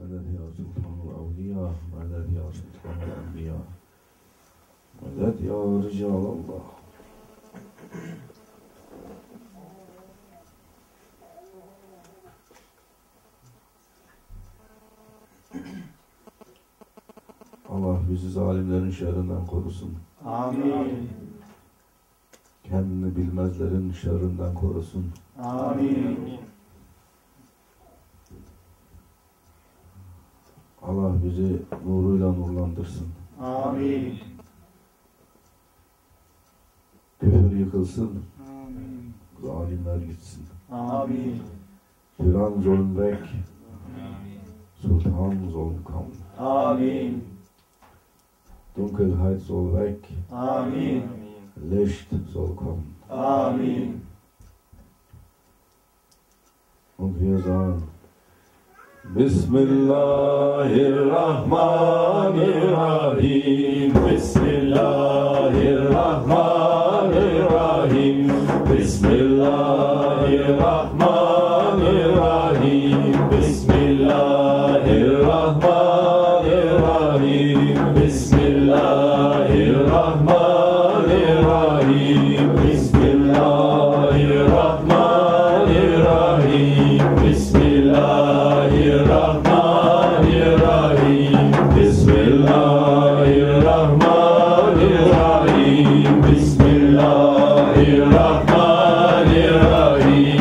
مدد يا سلطان الأولياء، مدد يا سلطان الأنبياء، مدد يا رجال الله. Allah bizi zalimlerin şerrinden korusun. Amin. Kendini bilmezlerin şerrinden korusun. Amin. Allah bizi nuruyla nurlandırsın. Amin. Küfür yıkılsın. Amin. Zalimler gitsin. Amin. Tyrann zulm weg. Sultan zulm kommen. Amin. Dunkelheit soll weg. Amin. Licht soll kommen. Amin. Und wir sagen, Bismillahirrahmanirrahim, Bismillahirrahmanirrahim, Bismillahirrahmanirrahim, Bismillahirrahmanirrahim, Bismillahirrahmanirrahim, Bismillahirrahmanirrahim, Bismillahirrahmanirrahim, Bismillahirrahmanirrahim, Bismillahirrahmanirrahim,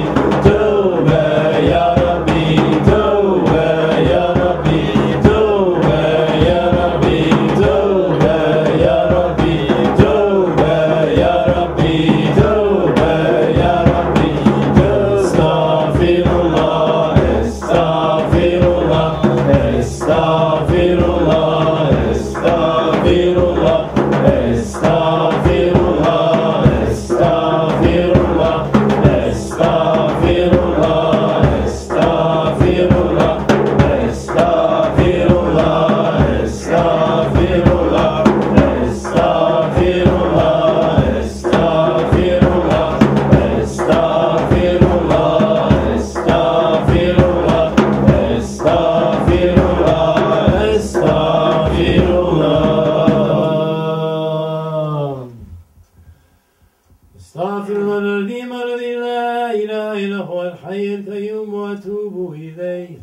إله إلا هو الحي القيوم وأتوب إليه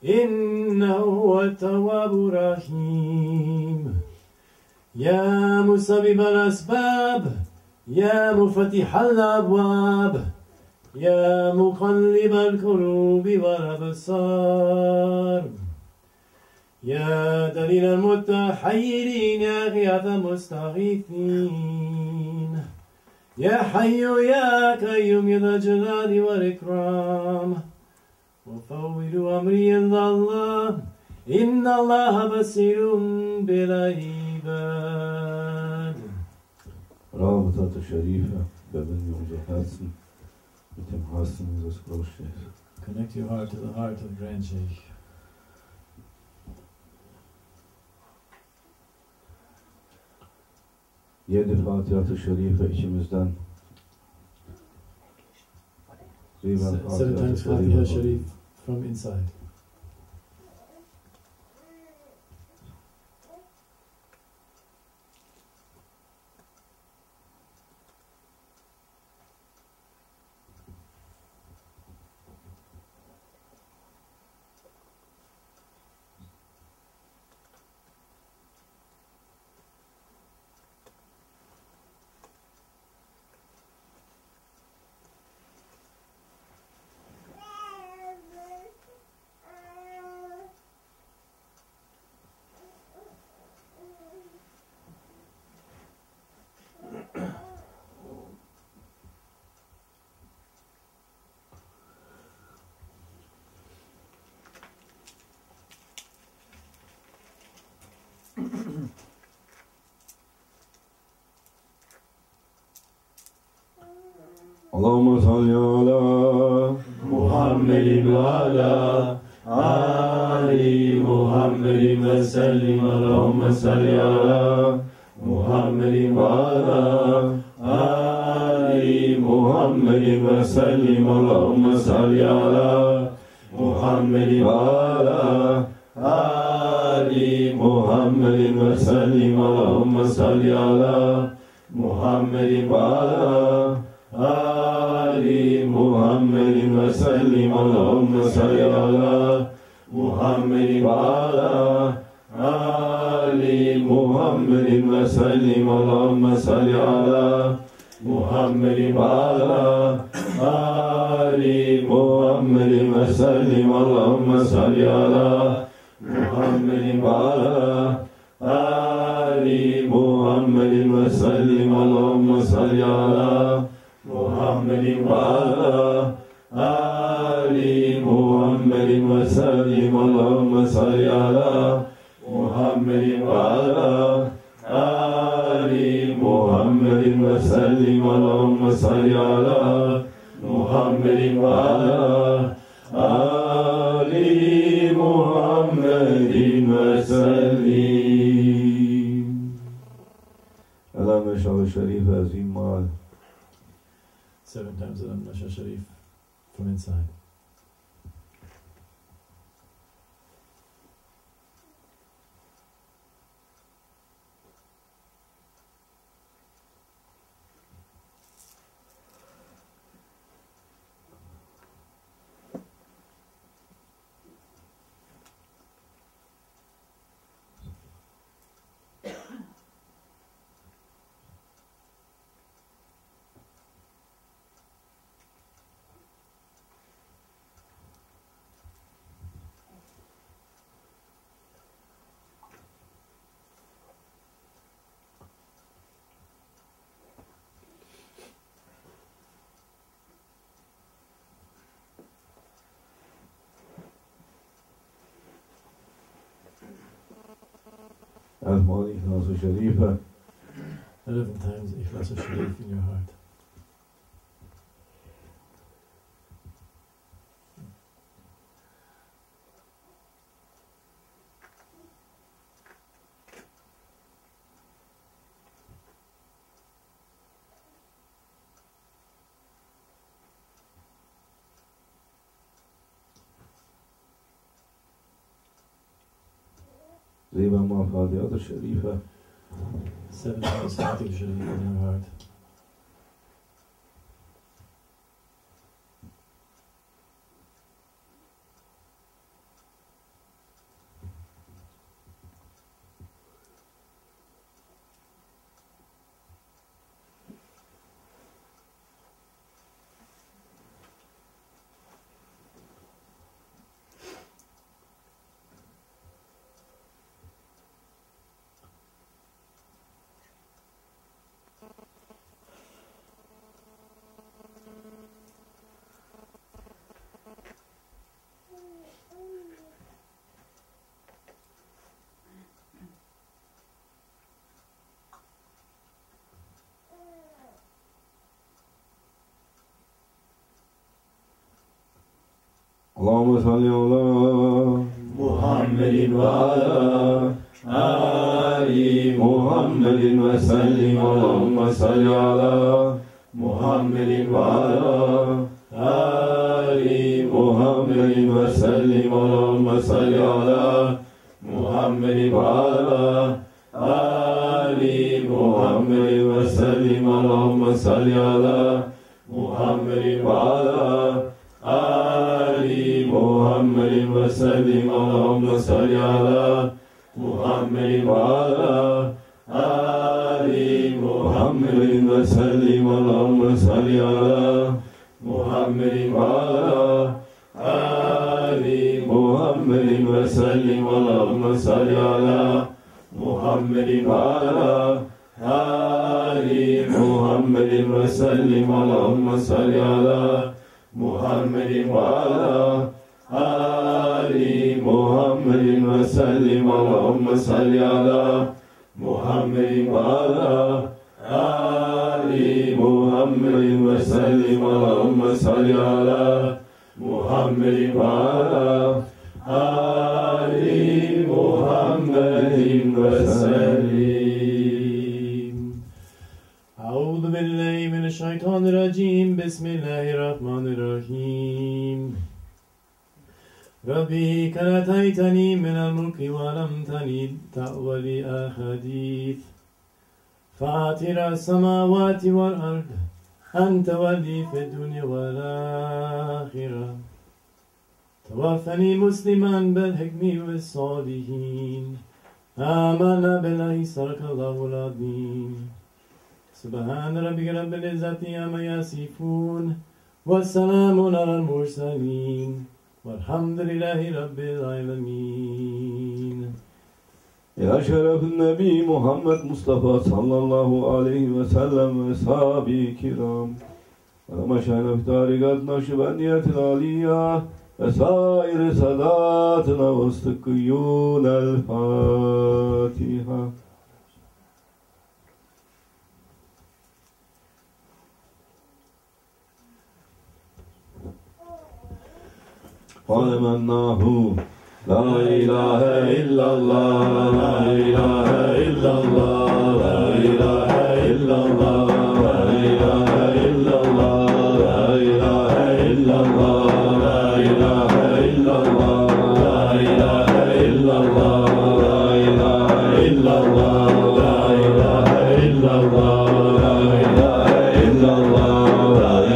إنه هو التواب الرحيم يا مسبب الأسباب يا مفتح الأبواب يا مقلب القلوب والأبصار يا دليل المتحيرين يا غياث المستغيثين يا حي يا قيوم يا ذا الجلال والإكرام وفوض أمري إلى الله إن الله بصير بالعباد. رابطة Sharifa verbinden unsere Herzen mit dem Herzen unseres Großstehers. Connect your heart to the heart of Grand Sheikh. Yedi Fatiha-ı Şerife içimizden 7 times Fatiha Sharif from inside. Allahümme salli ala Muhammedin ve ala Ali Muhammedin ve sellim. Allahümme salli ala Muhammedin ve ala Ali Muhammedin ve sellim. Allahümme salli ala Muhammedin ve ala Ali Muhammedin ve sellim. Allahümme salli ala Muhammedin ve ala Ali Muhammedin ve sellim. Allahümme salli ala Muhammedin ve ala Ali Muhammedin ve sellim. Allahümme salli ala Muhammedin ve ala Ali Muhammedin ve sellim. Allahümme salli ala Muhammedin ve ala Ali Muhammedin ve sellim. Allahümme salli ala Muhammedin ve ala Ali Muhammedin ve sellim. Allahümme salli ala Muhammedin ve ala Ali Muhammedin ve sellim. Allahümme salli ala Muhammedin ve ala Ali Muhammedin ve sellim. Ala meşal-ı şerif azim mal. 7 times Alam Nashar Sharif from inside. Azmal İhlas-ı Şerife 11 times Ikhlas Sharif in your heart. Zeyba Fatiha-ı Şerife 7 times Fatiha Sharif in your heart. اللهم صل على محمد وعلى آل محمد وسلم اللهم صل على محمد وعلى آل محمد وسلم اللهم صل على محمد وعلى آل محمد وسلم اللهم صل على محمد وعلى آل محمد وسلم اللهم صل على محمد وعلى آل محمد وسلم اللهم صل على محمد وعلى آل محمد وسلم اللهم صل على محمد وعلى آل محمد وسلم اللهم صل على محمد وعلى آل محمد وسلم اللهم صل على محمد وعلى آل محمد وسلم اللهم صل على محمد وعلى آل محمد وسلم. أعوذ بالله من الشيطان الرجيم. بسم الله الرحمن الرحيم. ربي كرتيتني من الملك ولمتني تأويل أحاديث فاطر السماوات والأرض أنت ولي في الدنيا والآخرة توفني مسلما بالحكم والصالحين آمنا بالله صدق الله العظيم. سبحان ربك رب العزة عما يصفون والسلام على المرسلين والحمد لله رب العالمين. Ya şerefin Nebi Muhammed Mustafa sallallahu aleyhi ve sellem ve sahabi-i kiram ve meşayih tarikat Nakşibendiyetil aliyya ve sair sadatına ve sıkkıyyûn el-Fatiha. Fâlemennâhu La ilahe illallah, la ilahe illallah, la ilahe illallah, la ilahe illallah, la ilahe illallah, la ilahe illallah, la ilahe illallah, la ilahe illallah, la ilahe illallah, la ilahe illallah, la ilahe illallah, la ilahe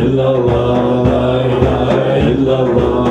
illallah, la ilahe illallah.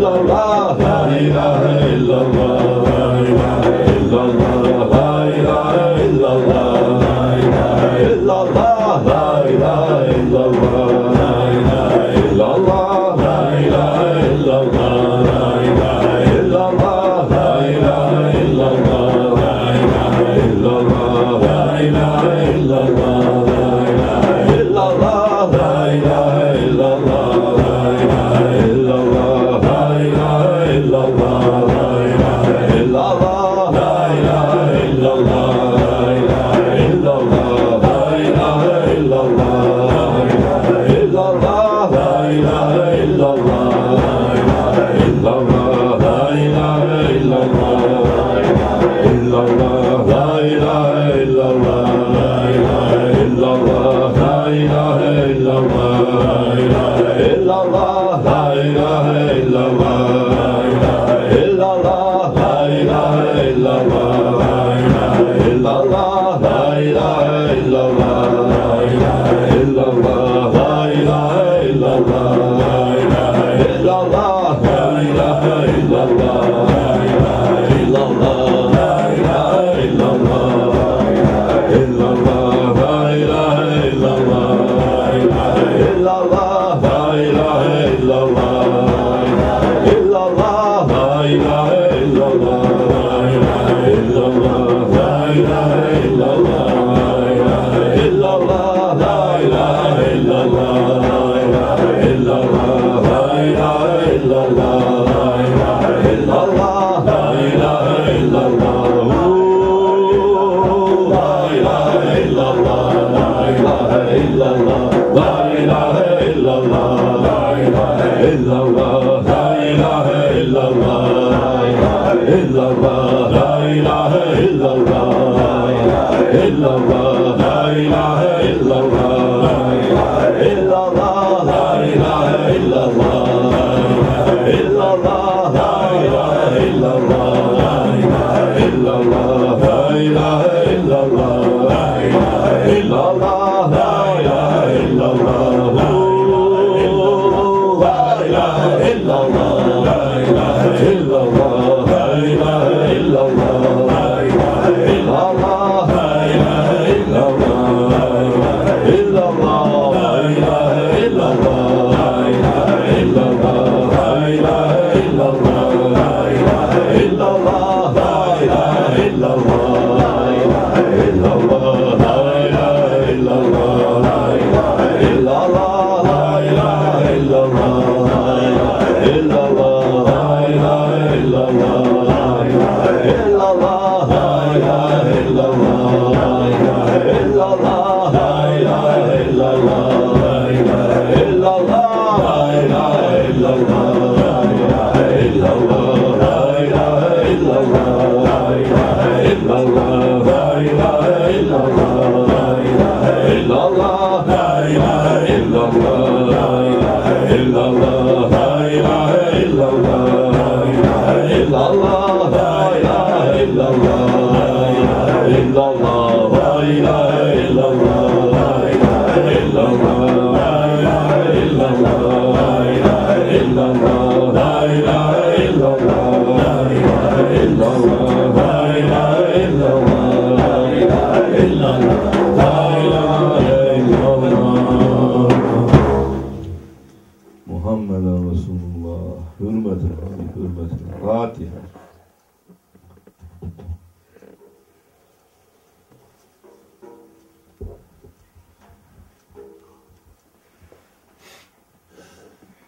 illallah, la ilaha illallah.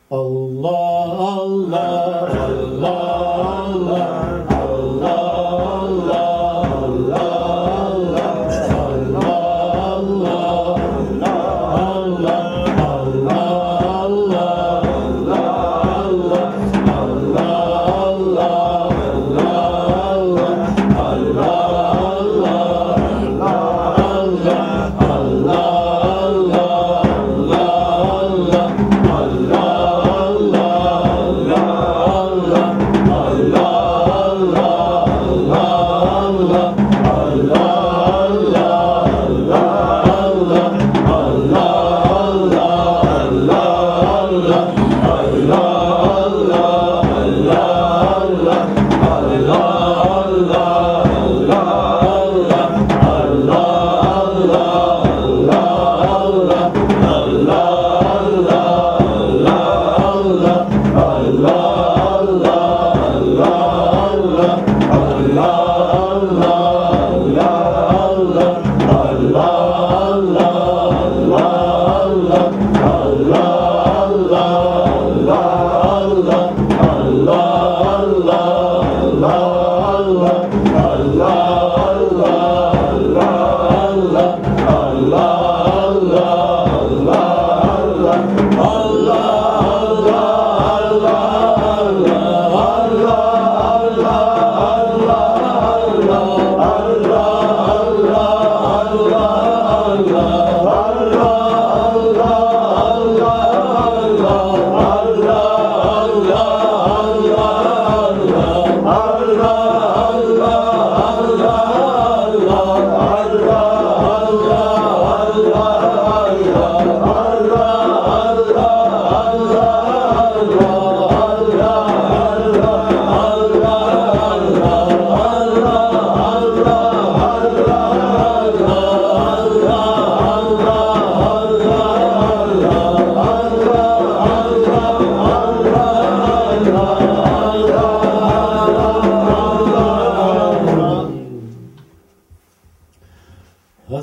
Allah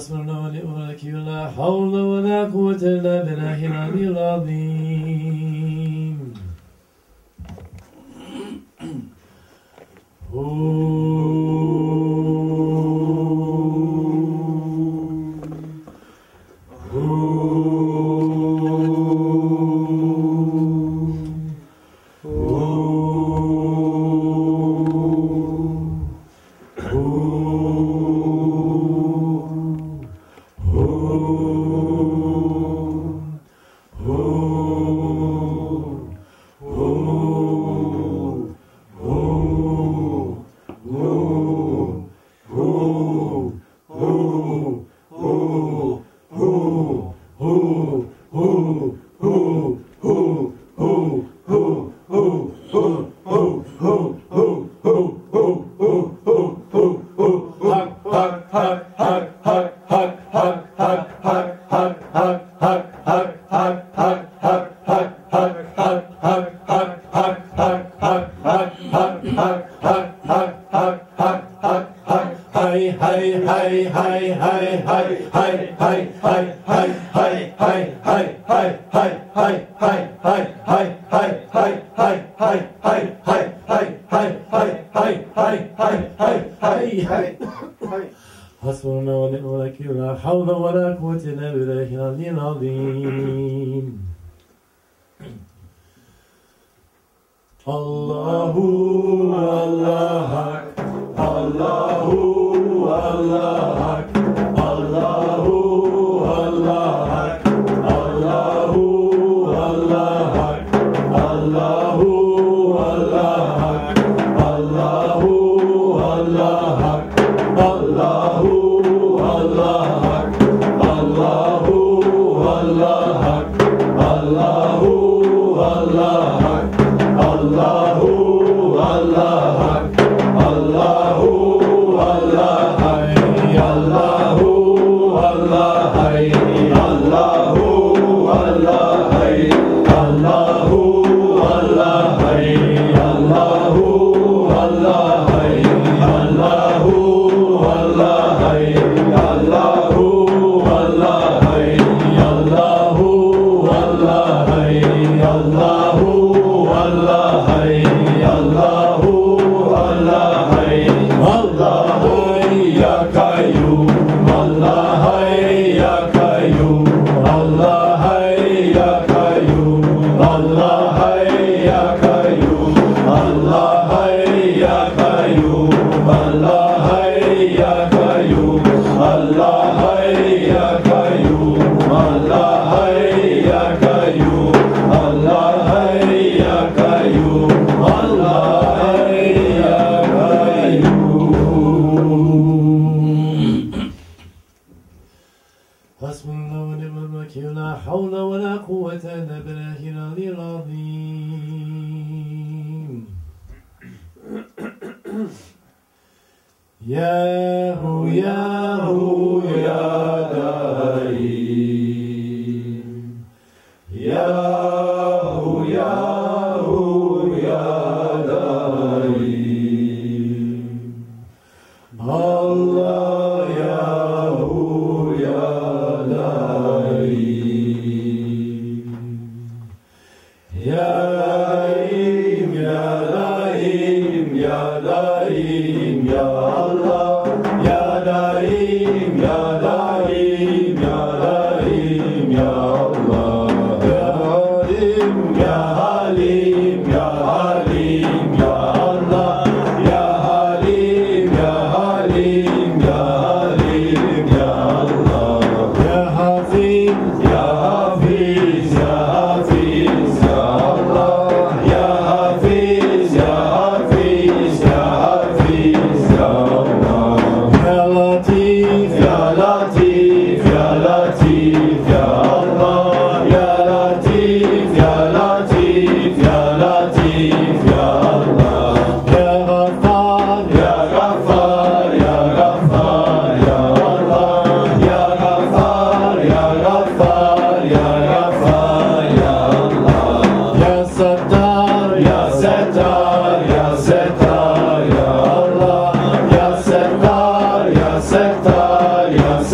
حسبنا ونعم الوكيل لا حول ولا قوة إلا بالله العلي العظيم. حسبنا ونعم الوكيل لا حول ولا قوة إلا بالله العلي العظيم. الله الله الله الله الله الله الله الله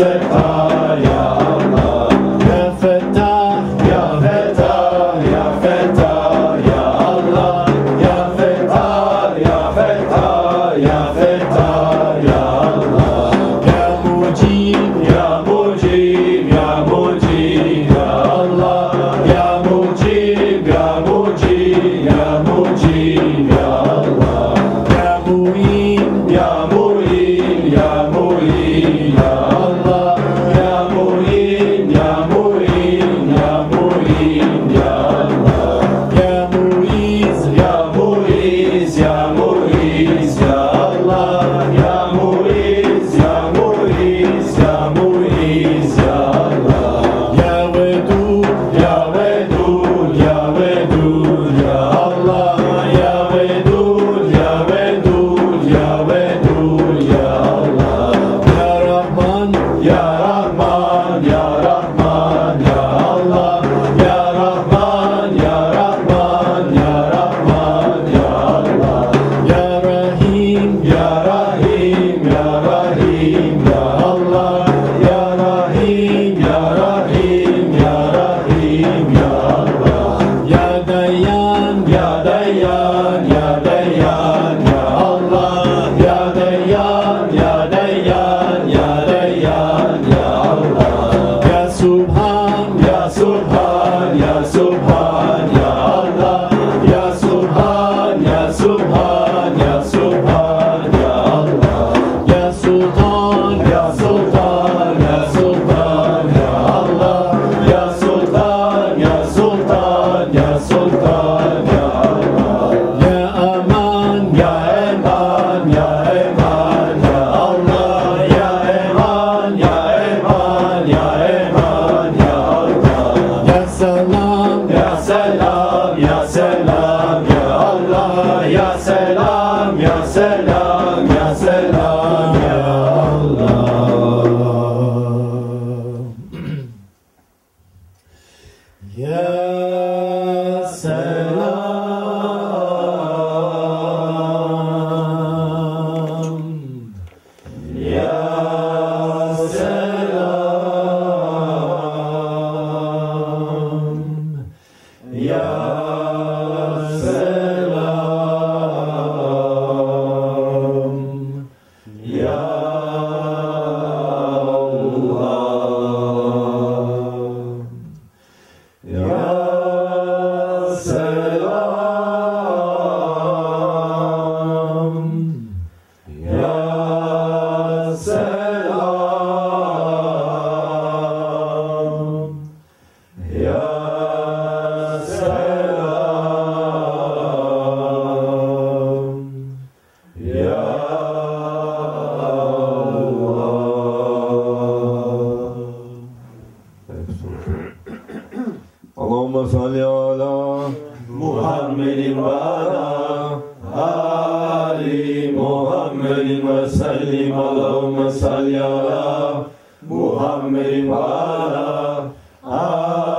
Settar, Ya Fettar, Ya Allah, Ya Mujib, Ya Mujib, Ya Mujib, Ya Allah, Ya Mujib, Ya Mujib, Ya Mujib, Ya Allah, Ya Mu'in, Ya Mu'in, Ya Mu'in, Ya Allah, Ya Mu'in, Ya Mu'in, Ya Mu'in, Ya Allah, Ya Mu'iz, Ya Mu'iz, Ya Mu'iz, Ya Allah, Ya Mu'iz, Ya Mu'iz, Ya Mu'iz, Ya Allah, Ya Vedud, Ya Vedud, Ya Vedud, Ya Allah, Ya Vedud, Ya Vedud, Ya Vedud, Ya Allah, Ya Rahman, Ya Rahman, Ya Rahman, Ya Allah, Ya Rahman, Ya Rahman, Ya Rahman, Ya Allah, Ya Rahim, Ya Rahim, Ya Rahim, Ya Allah, Ya Rahim, Ya Rahim, Ya Rahim, Ya Allah, Ya Dayan, Ya Dayan, Ya Dayan, Ya Allah, Ya Dayan, Ya Dayan, Ya Dayan, Ya Allah, Ya Subhan, Ya Subhan, Ya Subhan, Ya Allah, Ya Subhan, Ya Subhan, Ya Subhan, Ya Allah, Ya Sultan, Ya Sultan, Ya Sultan, Ya Allah, Ya Sultan, Ya Sultan, Ya Sultan, Ya Allah, Ya Aman, Ya Eman, Ya Eman, Ya Allah, Ya Eman, Ya Eman, Ya Eman, Ya Allah, Ya Salam, Ya Salam, Ya Salam, Ya Allah, Ya Salam, Ya Salam, Ya Salam, Ya Allah. Ya Salam, Ya Salam, Ya Salam, Ya Allah, Ya Salam, Ya Salam, Ya Salam, Ya Allah. Allahümme salli ala Muhammedin ve ala Ali Muhammedin ve sellim. Allahümme salli ala Muhammedin ve ala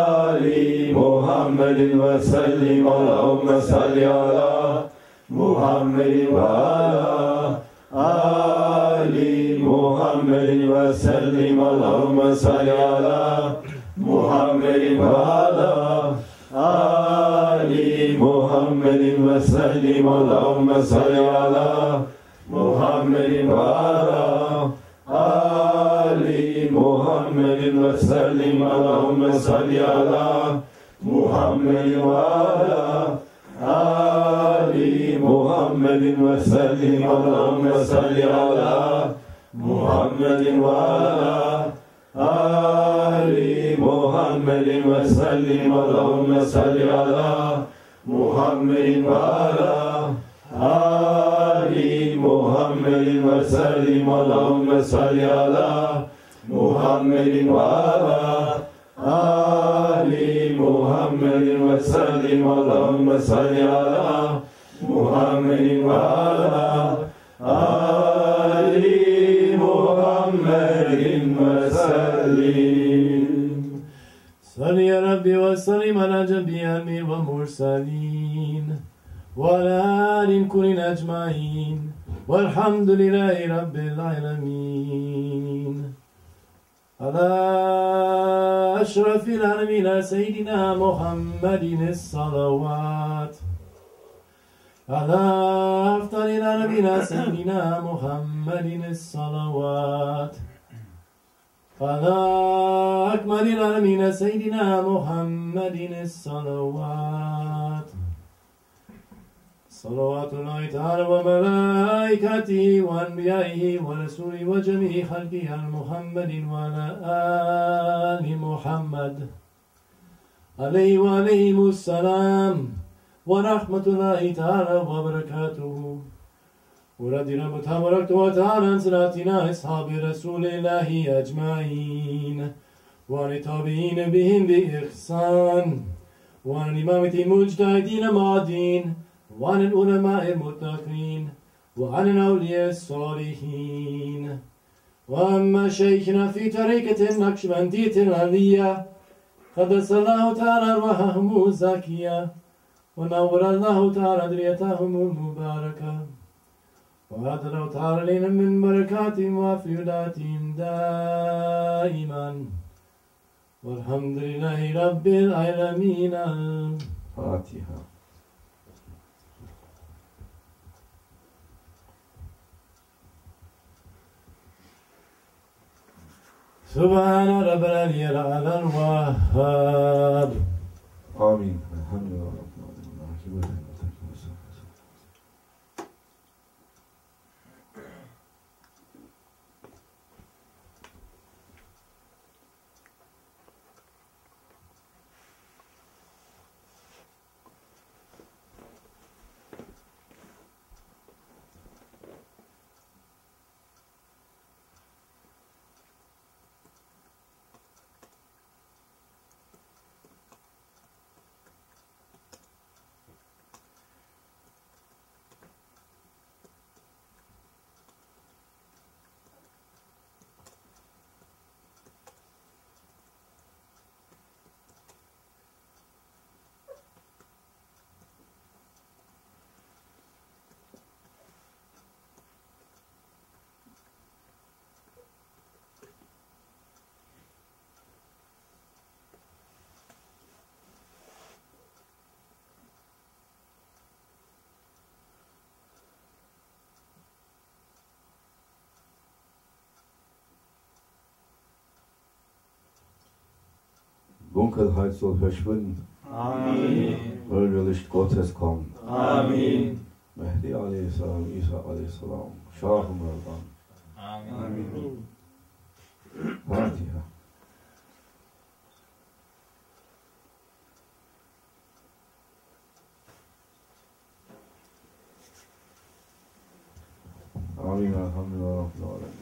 Ali Muhammedin ve sellim. Allahümme salli ala Muhammedin ve ala Ali Muhammedin ve sellim. Allahümme salli ala Muhammedin ve ala Ali Muhammedin ve sellim. Allahümme salli ala Muhammedin ve ala Ali Muhammedin ve sellim. Allahümme salli ala Muhammedin ve ala Ali Muhammedin ve sellim. Allahümme salli ala Muhammedin ve ala Ali Muhammedin ve sellim. Allahümme salli ala Muhammedin ve ala Ali Muhammedin ve sellim. Allahümme salli ala Muhammedin ve ala Ali Muhammedin ve sellim. Allahümme salli ala Muhammedin ve ala Ali Muhammedin ve sellim. Salli ya Rabbi ve sallim ala cembi emir ve mursalin ve ala alin kulin ecmain velhamdülillahi rabbil alemin. Ala eşrefil alemine seyyidina Muhammedin salavat. على أفضل نبينا سيدنا محمد الصلوات على أكمل العالمين سيدنا محمد الصلوات صلوات الله تعالى وملائكته وأنبيائه ورسوله وجميع خلقه على محمد وعلى آل محمد عليه وعليهم السلام ورحمة الله تعالى وبركاته ورضي الله تبارك وتعالى عن سادتنا أصحاب رسول الله أجمعين وعن التابعين بهم بإحسان وعن الإمامة المجتهدين المعدين وعن العلماء المتقين وعن الأولياء الصالحين وأما شيخنا في طريقة النقشبندية العلية قدس الله تعالى أرواحهم الزكية ونور الله تعالى ذريتهم المباركة وأعد الله تعالى لنا من بركاتهم وفيوداتهم دائما والحمد لله رب العالمين. فاتحة. سبحان رب العلي الأعلى الوهاب. آمين. الحمد لله رب العالمين. Dunkelheit soll verschwinden. Amen. Möge Licht Gottes kommen. Amen. Mehdi a.s., Isa a.s., Shah Merdan. Amen. Fatiha. Amin. Alhamdulillah Rabbil Alamin.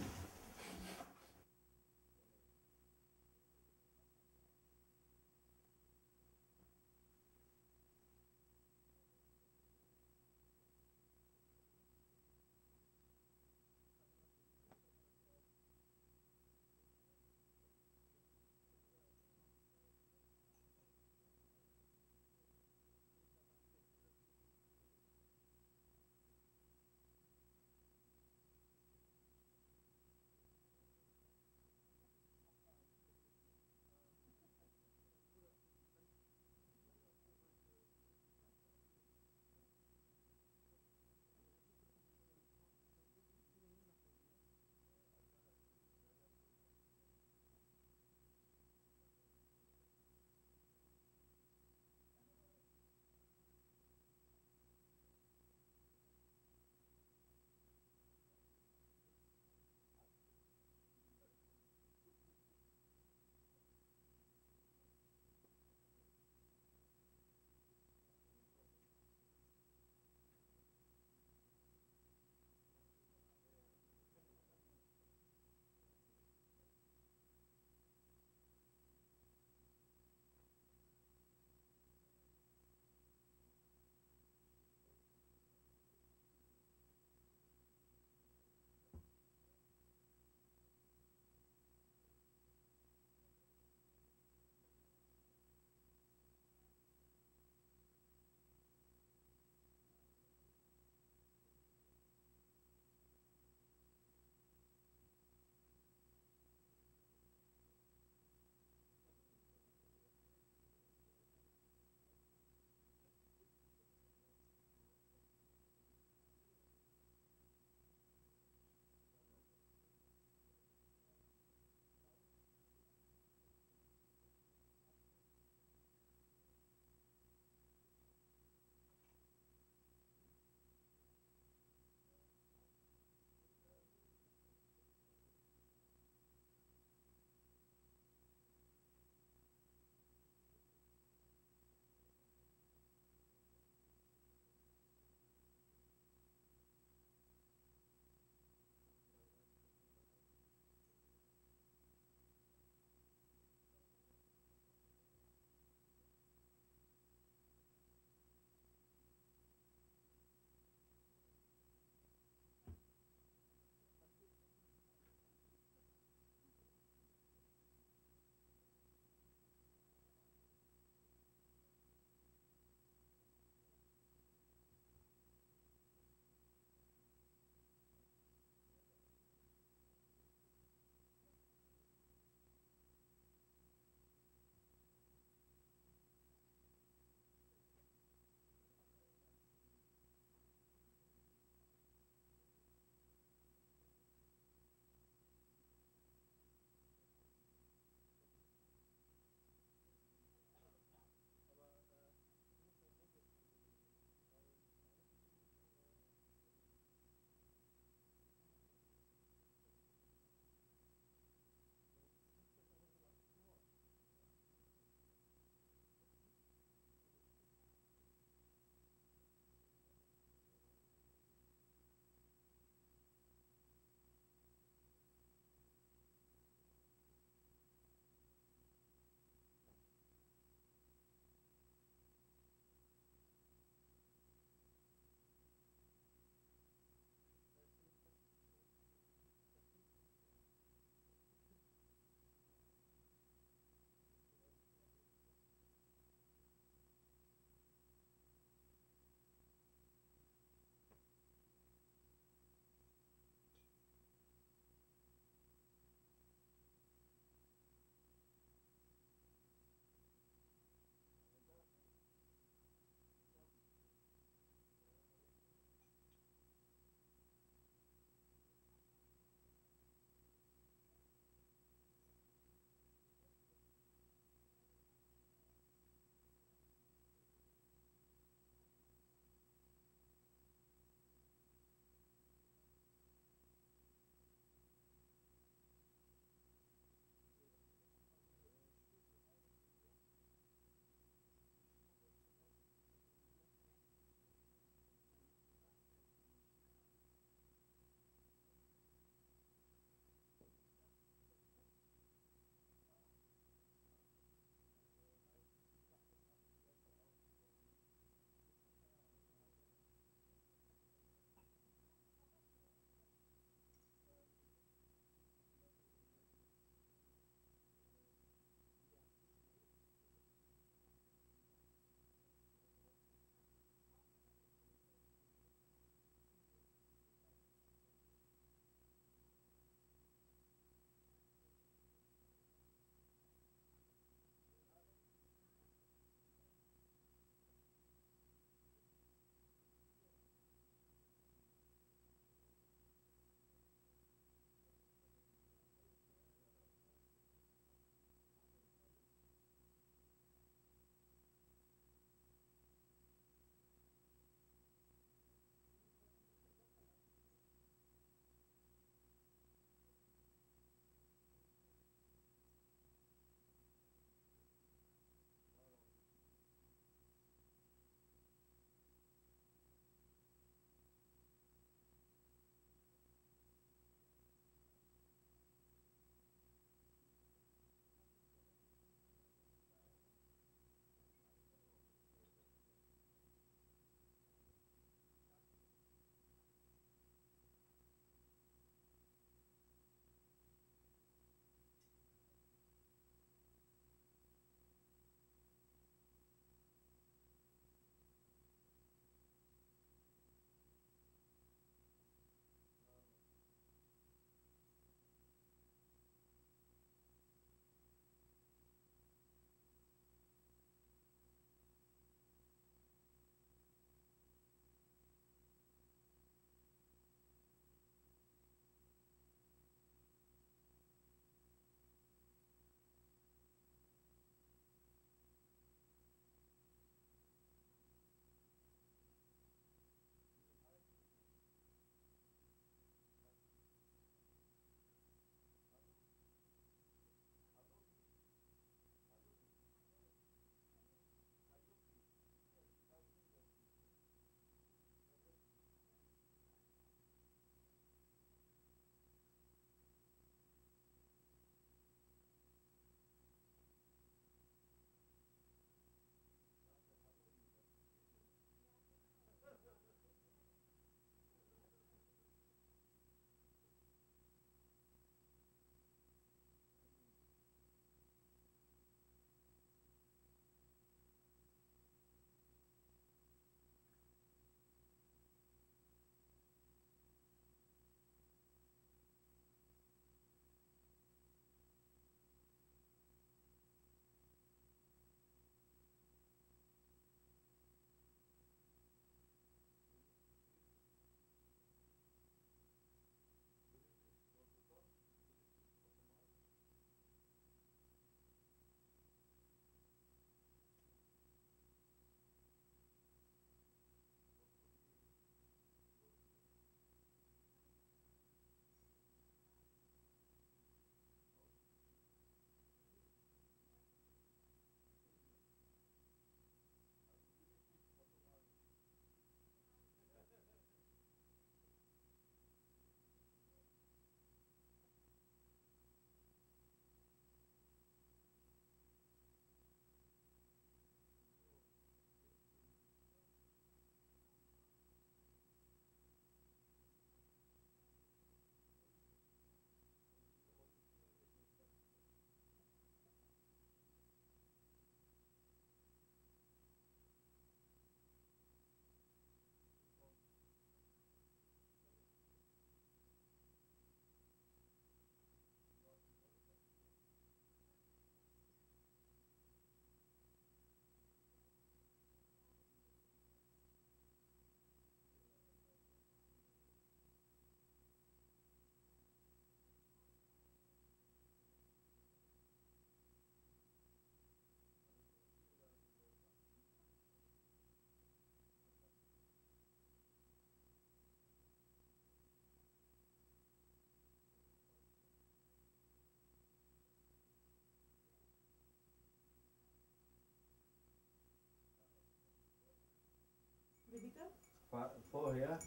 Vorher?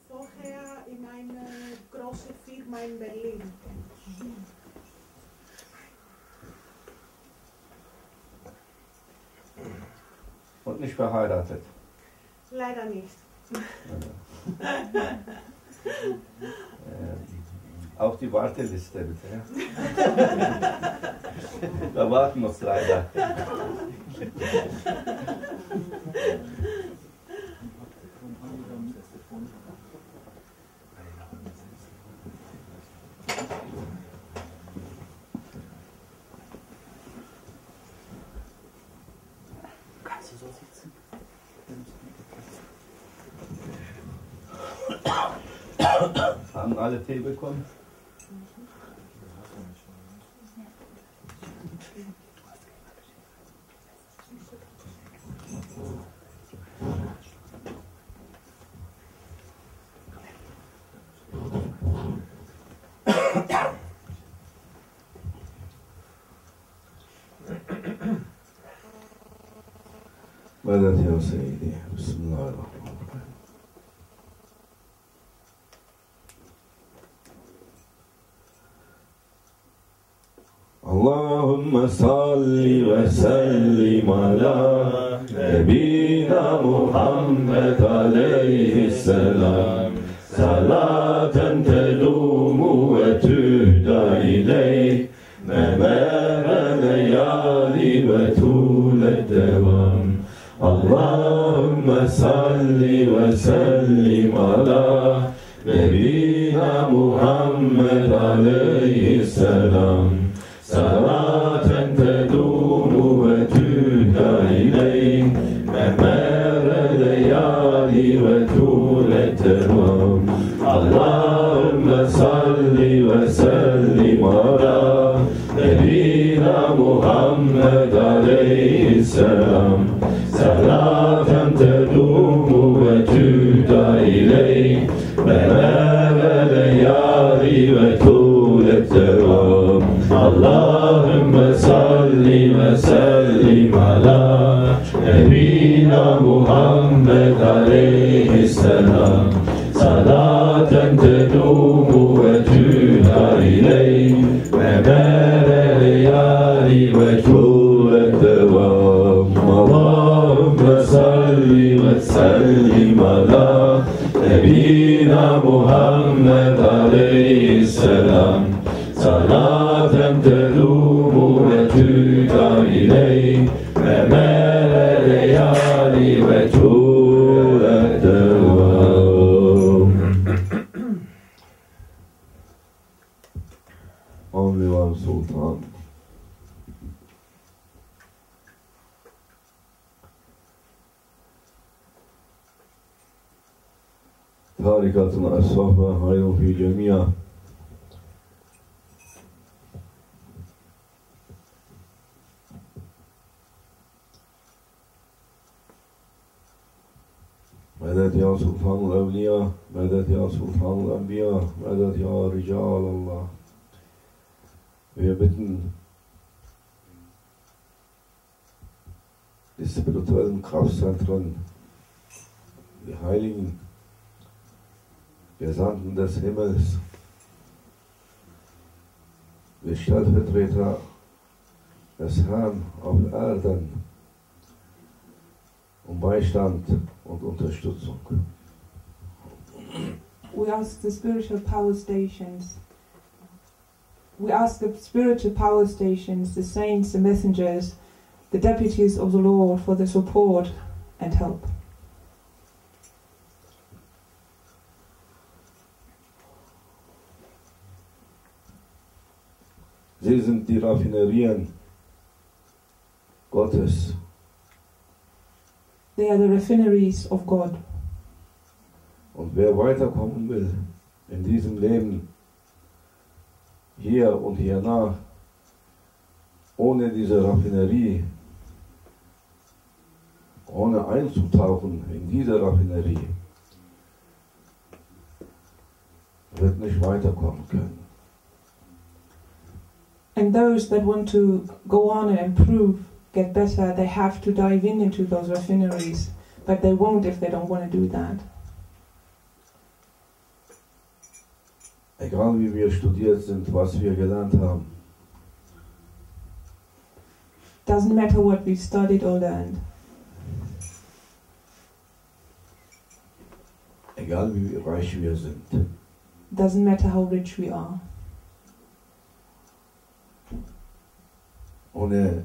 Vorher in einer großen Firma in Berlin. Und nicht verheiratet? Leider nicht. Auf die Warteliste bitte. Ja? Da warten noch 3 da. Kannst du so sitzen? Haben alle Tee bekommen? مدد يا سيدي بسم الله الرحمن الرحيم اللهم صل وسلم على نبينا محمد عليه السلام صلاة تدوم وتهدى إليه ممام الليالي وطول الدوام اللهم صل وسلم على نبينا محمد عليه السلام صلاة تدوم وتهدى إليه ممار الليالي وطول الدوام اللهم صل وسلم على نبينا محمد عليه السلام صلاة تدوم وتهدى إليه ممام الليالي وطول الدوام اللهم صل وسلم على نبينا محمد عليه السلام صلاة تدوم وتهدى إليه ممام الليالي وطول الدوام اللهم صل وسلم على نبينا محمد عليه السلام صلاة تدوم وتهدى إليه ممام الليالي وطول الدوام Only Sultan. تاركة الصحبة خير في جميع مدد يا سلطان الأولياء مدد يا سلطان الأنبياء مدد يا رجال الله. Wir bitten die spirituellen Kraftzentren, die Heiligen, Gesandten des Himmels, die Stellvertreter des Herrn auf Erden um Beistand und Unterstützung. We ask the spiritual power stations. We ask the spiritual power stations, the saints, the messengers, the deputies of the Lord for the support and help. Sie sind die Raffinerien Gottes. They are the refineries of God. Und wer weiterkommen will in diesem Leben, hier und hiernach, ohne diese Raffinerie, ohne einzutauchen in diese Raffinerie, wird nicht weiterkommen können. And those that want to go on and improve, get better, they have to dive into those refineries. But they won't if they don't want to do that. Egal wie wir studiert sind, was wir gelernt haben, doesn't matter what we've studied or learned, egal wie reich wir sind, doesn't matter how rich we are, ohne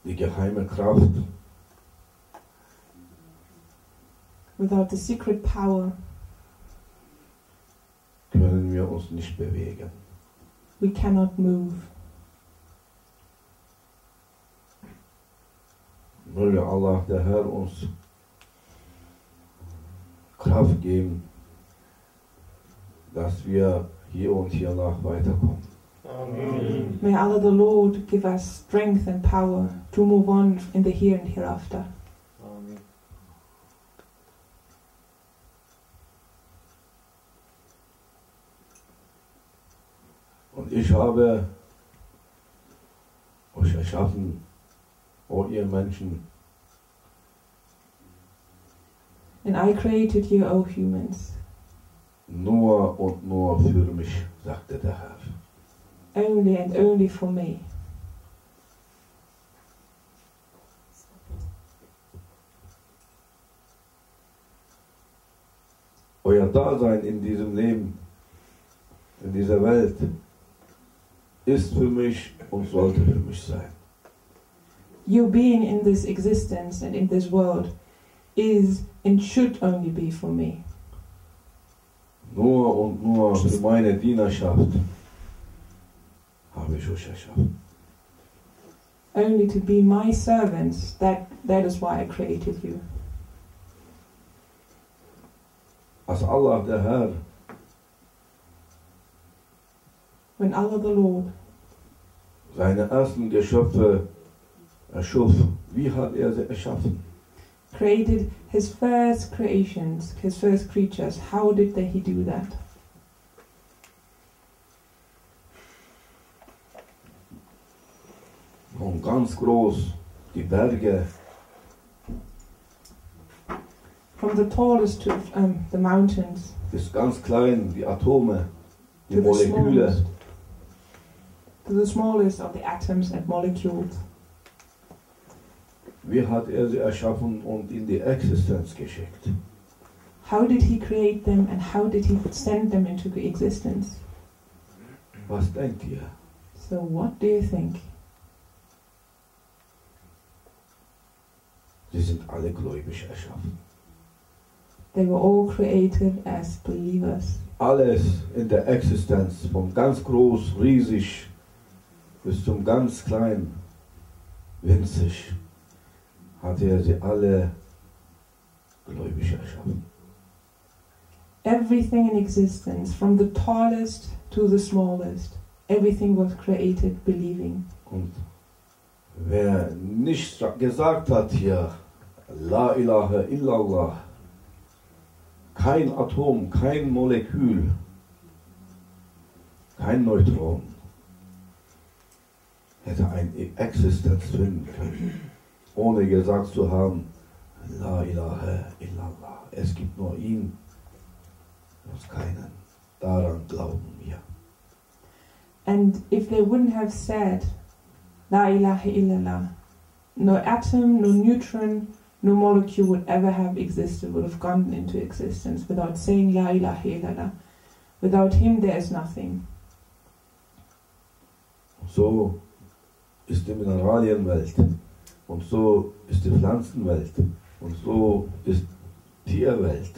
die geheime Kraft, without the secret power, können wir uns nicht bewegen. we cannot move. Möge Allah, der Herr, uns Kraft geben, dass wir hier und hiernach weiterkommen. Amen. May Allah the Lord give us strength and power to move on in the here and hereafter. Amen. Und ich habe euch erschaffen, o ihr Menschen, And I created you, O humans, nur und nur für mich, sagte der Herr. only and only for me. Euer Dasein in diesem Leben, in dieser Welt, ist für mich und sollte für mich sein. You being in this existence and in this world is and should only be for me. Nur und nur für meine Dienerschaft habe ich euch erschaffen. Only to be my servants, that is why I created you. Als Allah, der Herr, When Allah the Lord seine ersten Geschöpfe erschuf, wie hat er sie erschaffen? created his first creations, his first creatures, how did he do that? Von ganz groß, die Berge, From the tallest to the mountains, bis ganz klein, die Atome, die to the Moleküle. smallest, to the smallest of the atoms and molecules. Wie hat er sie erschaffen und in die Existenz geschickt? How did he create them and how did he send them into existence? Was denkt ihr? So what do you think? Sie sind alle gläubig erschaffen. They were all created as believers. Alles in der Existenz, vom ganz groß, riesig, bis zum ganz klein, winzig, hat er sie alle gläubig erschaffen. Everything in existence, from the tallest to the smallest, everything was created believing. Und wer nicht gesagt hat hier, La ilaha illallah, kein Atom, kein Molekül, kein Neutron, hätte eine Existenz finden können, ohne gesagt zu haben, La ilaha illallah, es gibt nur ihn, sonst keinen. Daran glauben wir. And if they wouldn't have said, La ilaha illallah, no atom, no neutron, no molecule would ever have existed, would have gone into existence without saying La ilaha illallah. Without him there is nothing. So ist die Mineralienwelt und so ist die Pflanzenwelt und so ist die Tierwelt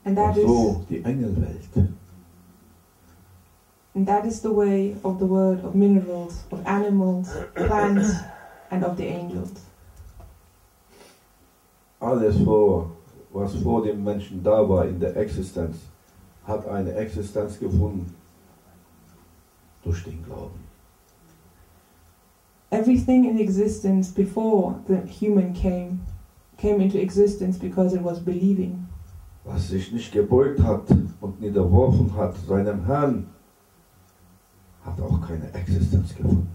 And und so die Engelwelt. that is the way of the world of minerals, of animals, plants, and of the angels. Alles, was vor dem Menschen da war in der Existenz, hat eine Existenz gefunden durch den Glauben. Everything in existence before the human came into existence because it was believing. Was sich nicht gebeugt hat und niederworfen hat seinem Herrn, hat auch keine Existenz gefunden.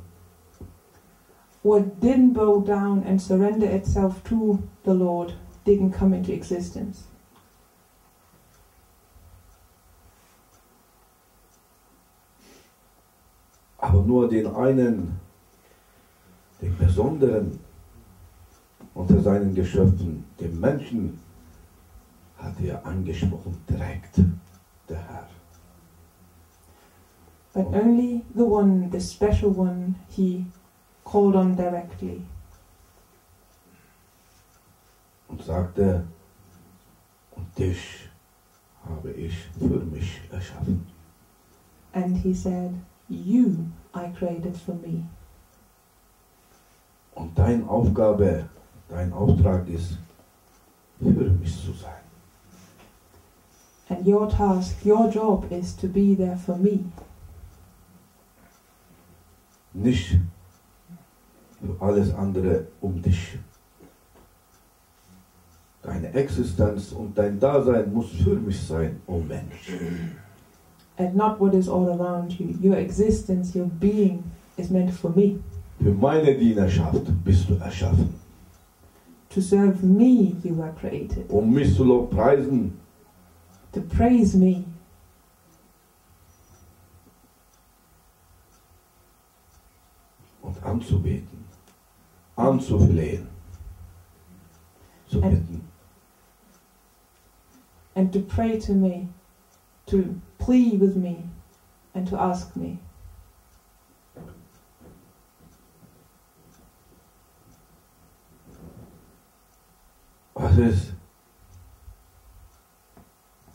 What didn't bow down and surrender itself to the Lord didn't come into existence. nur den einen, den Besonderen unter seinen Geschöpfen, den Menschen, hat er angesprochen direkt, der Herr. But only the one, the special one, he called on directly. Und sagte, und dich habe ich für mich erschaffen. And he said, you I created for me. Und deine Aufgabe, dein Auftrag ist, für mich zu sein. And your task, your job is to be there for me. Nicht für alles andere um dich. Deine Existenz und dein Dasein muss für mich sein, o Mensch. And not what is all around you. Your existence, your being is meant for me. Für meine Dienerschaft bist du erschaffen. To serve me you were created. Um mich zu preisen. To praise me. Und anzubeten. Anzuflehen. Zu bitten. And to pray to me. To plead with me. And to ask me. Was ist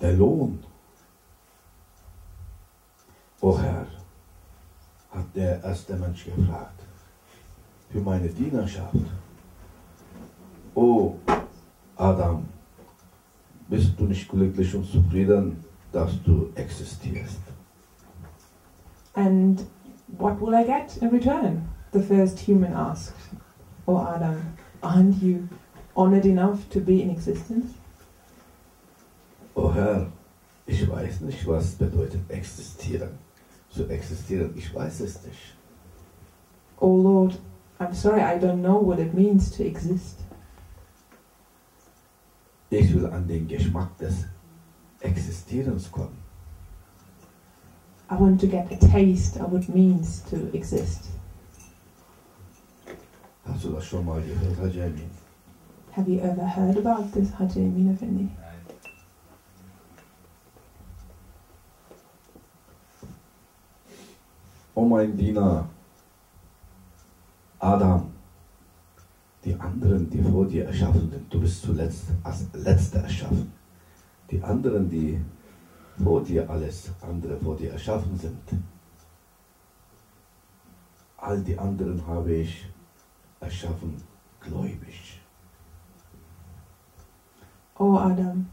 der Lohn? O Herr, hat der erste Mensch gefragt, für meine Dienerschaft. O Adam, bist du nicht glücklich und zufrieden, dass du existierst? And what will I get in return? The first human asked. O Adam, aren't you honored enough to be in existence? O Herr, ich weiß nicht, was bedeutet existieren. Zu existieren, ich weiß es nicht. Oh Lord, I'm sorry, I don't know what it means to exist. Ich will an den Geschmack des Existierens kommen. I want to get a taste of what it means to exist. Hast du das schon mal gehört, Herr Jamie? Have you ever heard about this, Haji Minafindi? O mein Diener, Adam, die anderen, die vor dir erschaffen sind, du bist zuletzt als Letzter erschaffen. Die anderen, die vor dir, alles andere vor dir erschaffen sind, all die anderen habe ich erschaffen, gläubig. Oh Adam,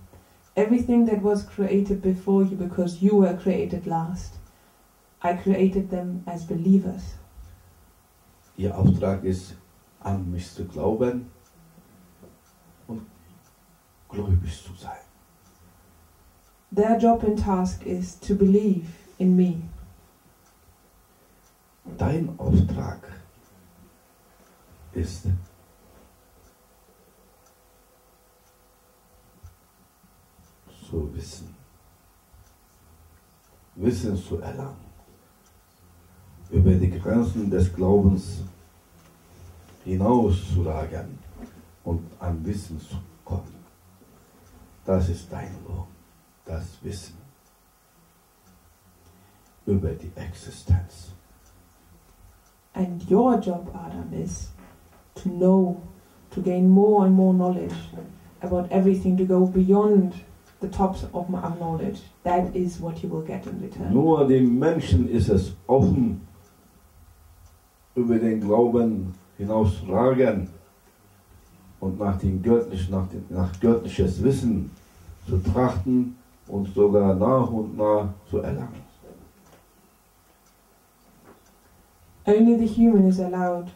everything that was created before you because you were created last, I created them as believers. Ihr Auftrag ist, an mich zu glauben und gläubig zu sein. Their job and task is to believe in me. Dein Auftrag ist, zu wissen, Wissen zu erlangen, über die Grenzen des Glaubens hinauszuragen und an Wissen zu kommen. Das ist dein Lohn, das Wissen über die Existenz. And your job, Adam, is to know, to gain more and more knowledge about everything, to go beyond the tops of our knowledge. That is what you will get in return. Nur dem Menschen ist es offen, über den Glauben hinausragen und nach göttliches Wissen zu trachten und sogar nach und nach zu erlangen. Only the human is allowed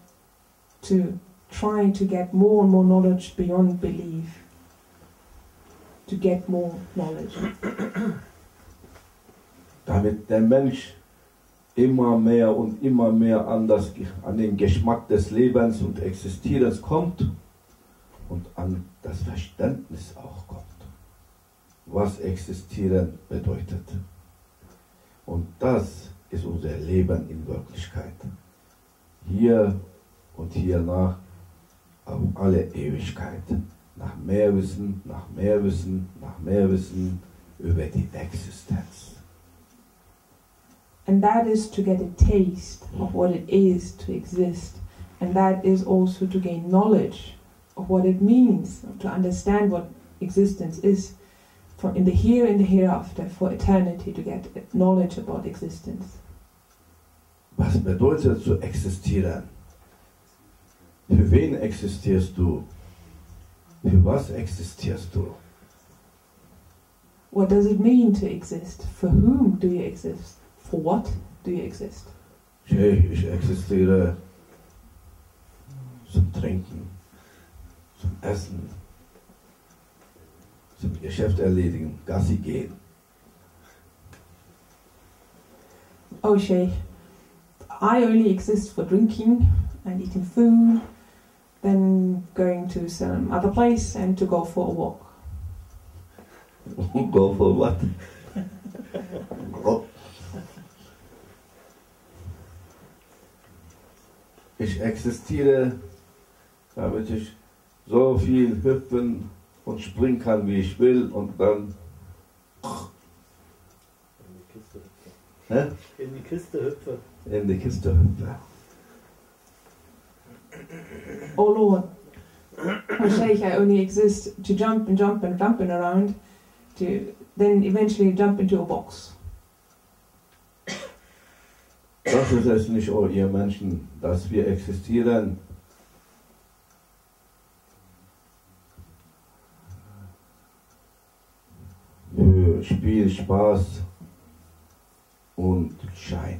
to try to get more and more knowledge beyond belief, to get more knowledge. Damit der Mensch immer mehr und immer mehr an den Geschmack des Lebens und Existierens kommt und an das Verständnis auch kommt, was Existieren bedeutet. Und das ist unser Leben in Wirklichkeit. Hier und hiernach auf alle Ewigkeit. Nach mehr Wissen, nach mehr Wissen, nach mehr Wissen über die Existenz. And that is to get a taste of what it is to exist. And that is also to gain knowledge of what it means, to understand what existence is from in the here and the hereafter, for eternity, to get knowledge about existence. Was bedeutet zu existieren? Für wen existierst du? Für was existierst du? What does it mean to exist? For whom do you exist? For what do you exist? Hey, ich existiere zum Trinken, zum Essen, zum Geschäft erledigen, Gassi gehen. Oh, Sheikh, I only exist for drinking and eating food, then going to some other place and to go for a walk. Go for what? Oh. Ich existiere, damit ich so viel hüpfen und springen kann, wie ich will, und dann in die Kiste hüpfe. In die Kiste hüpfe. Oh Lord, oh Sheikh, I only exist to jump and jump and jumping around, to then eventually jump into a box. Das ist es nicht, oh ihr Menschen, dass wir existieren. Für Spiel, Spaß und Schein.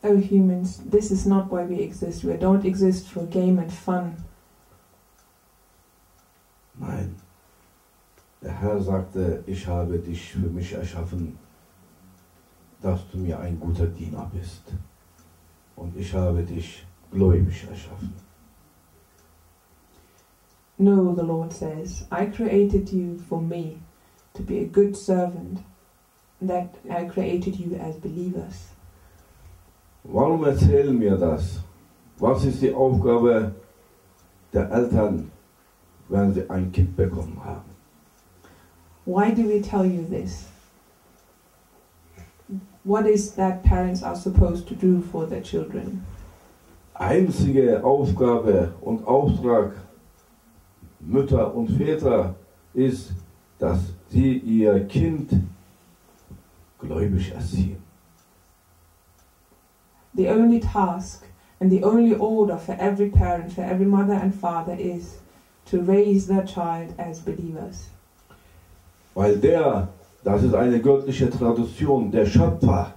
Oh humans, this is not why we exist. We don't exist for game and fun. Nein. Der Herr sagte, ich habe dich für mich erschaffen, dass du mir ein guter Diener bist. Und ich habe dich gläubig erschaffen. No, the Lord says, I created you for me, to be a good servant, that I created you as believers. Warum erzählen wir das? Was ist die Aufgabe der Eltern, wenn sie ein Kind bekommen haben? Why do we tell you this? What is that parents are supposed to do for their children? Einzige Aufgabe und Auftrag Mütter und Väter ist, dass sie ihr Kind gläubig erziehen. The only task and the only order for every parent, for every mother and father is to raise their child as believers. Weil das ist eine göttliche Tradition, der Schöpfer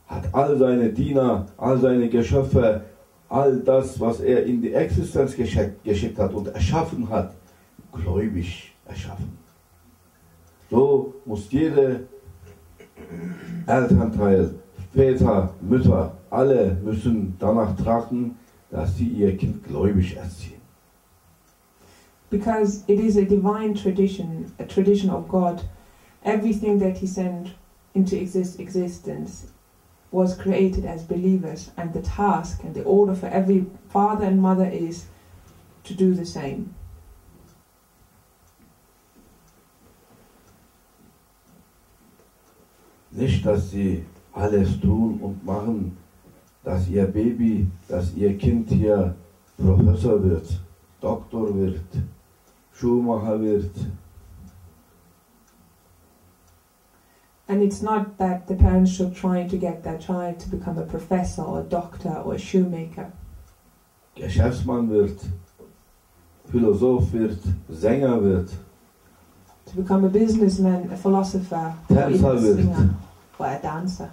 hat all seine Diener, all seine Geschöpfe, all das, was er in die Existenz geschickt hat und erschaffen hat, gläubig erschaffen. So muss jeder Elternteil, Väter, Mütter, alle müssen danach trachten, dass sie ihr Kind gläubig erziehen. Because it is a divine tradition, a tradition of God. Everything that He sent into existence was created as believers, and the task and the order for every father and mother is to do the same. Nicht, dass sie alles tun und machen, dass ihr Baby, dass ihr Kind hier Professor wird, Doktor wird, Schuhmacher wird. And it's not that the parents should try to get their child to become a professor or a doctor or a shoemaker. Geschäftsmann wird, Philosoph wird, Sänger wird. To become a businessman, a philosopher, Tänzer or even a wird. singer, or a dancer.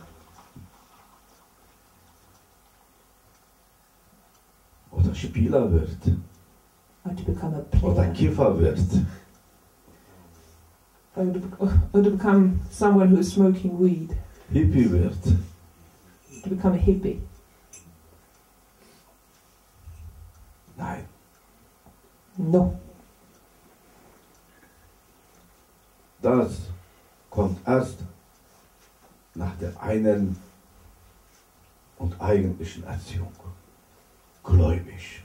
Oder Spieler wird. Or to become a Oder player. Kiffer wird. Or to become someone who is smoking weed. Hippie wird. To become a hippie. Nein. No. Das kommt erst, nach der einen und eigentlichen Erziehung. Gläubig.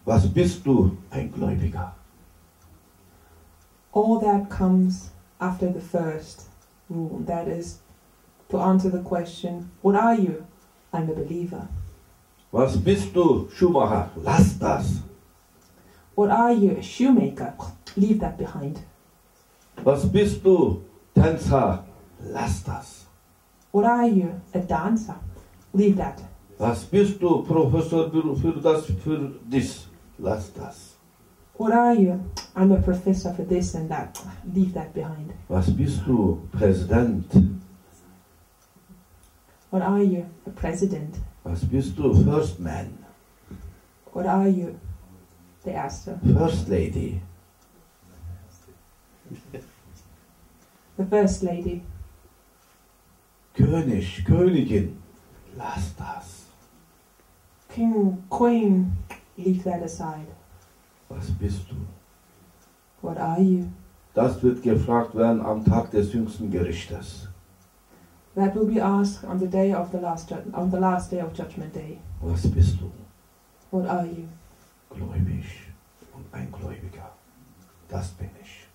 Was bist du, ein Gläubiger? All that comes after the first rule, that is to answer the question, what are you? I'm a believer. Was bist du, Schuhmacher? Lass das. What are you? A shoemaker. Leave that behind. Was bist du, Tänzer? Lass das. What are you? A dancer. Leave that. Was bist du, Professor für dies? Lass das. What are you? I'm a professor for this and that. Leave that behind. Was bist du, Präsident? What are you? A president. Was bist du, First Man? What are you? The Erste. First Lady? The First Lady. König, Königin? Lass das. King, Queen. Leave that aside. Was bist du? What are you? Das wird gefragt werden am Tag des jüngsten Gerichtes. That will be asked on the day of the last day of Judgment Day. Was bist du? What are you? Gläubig und ein Gläubiger. Das bin ich.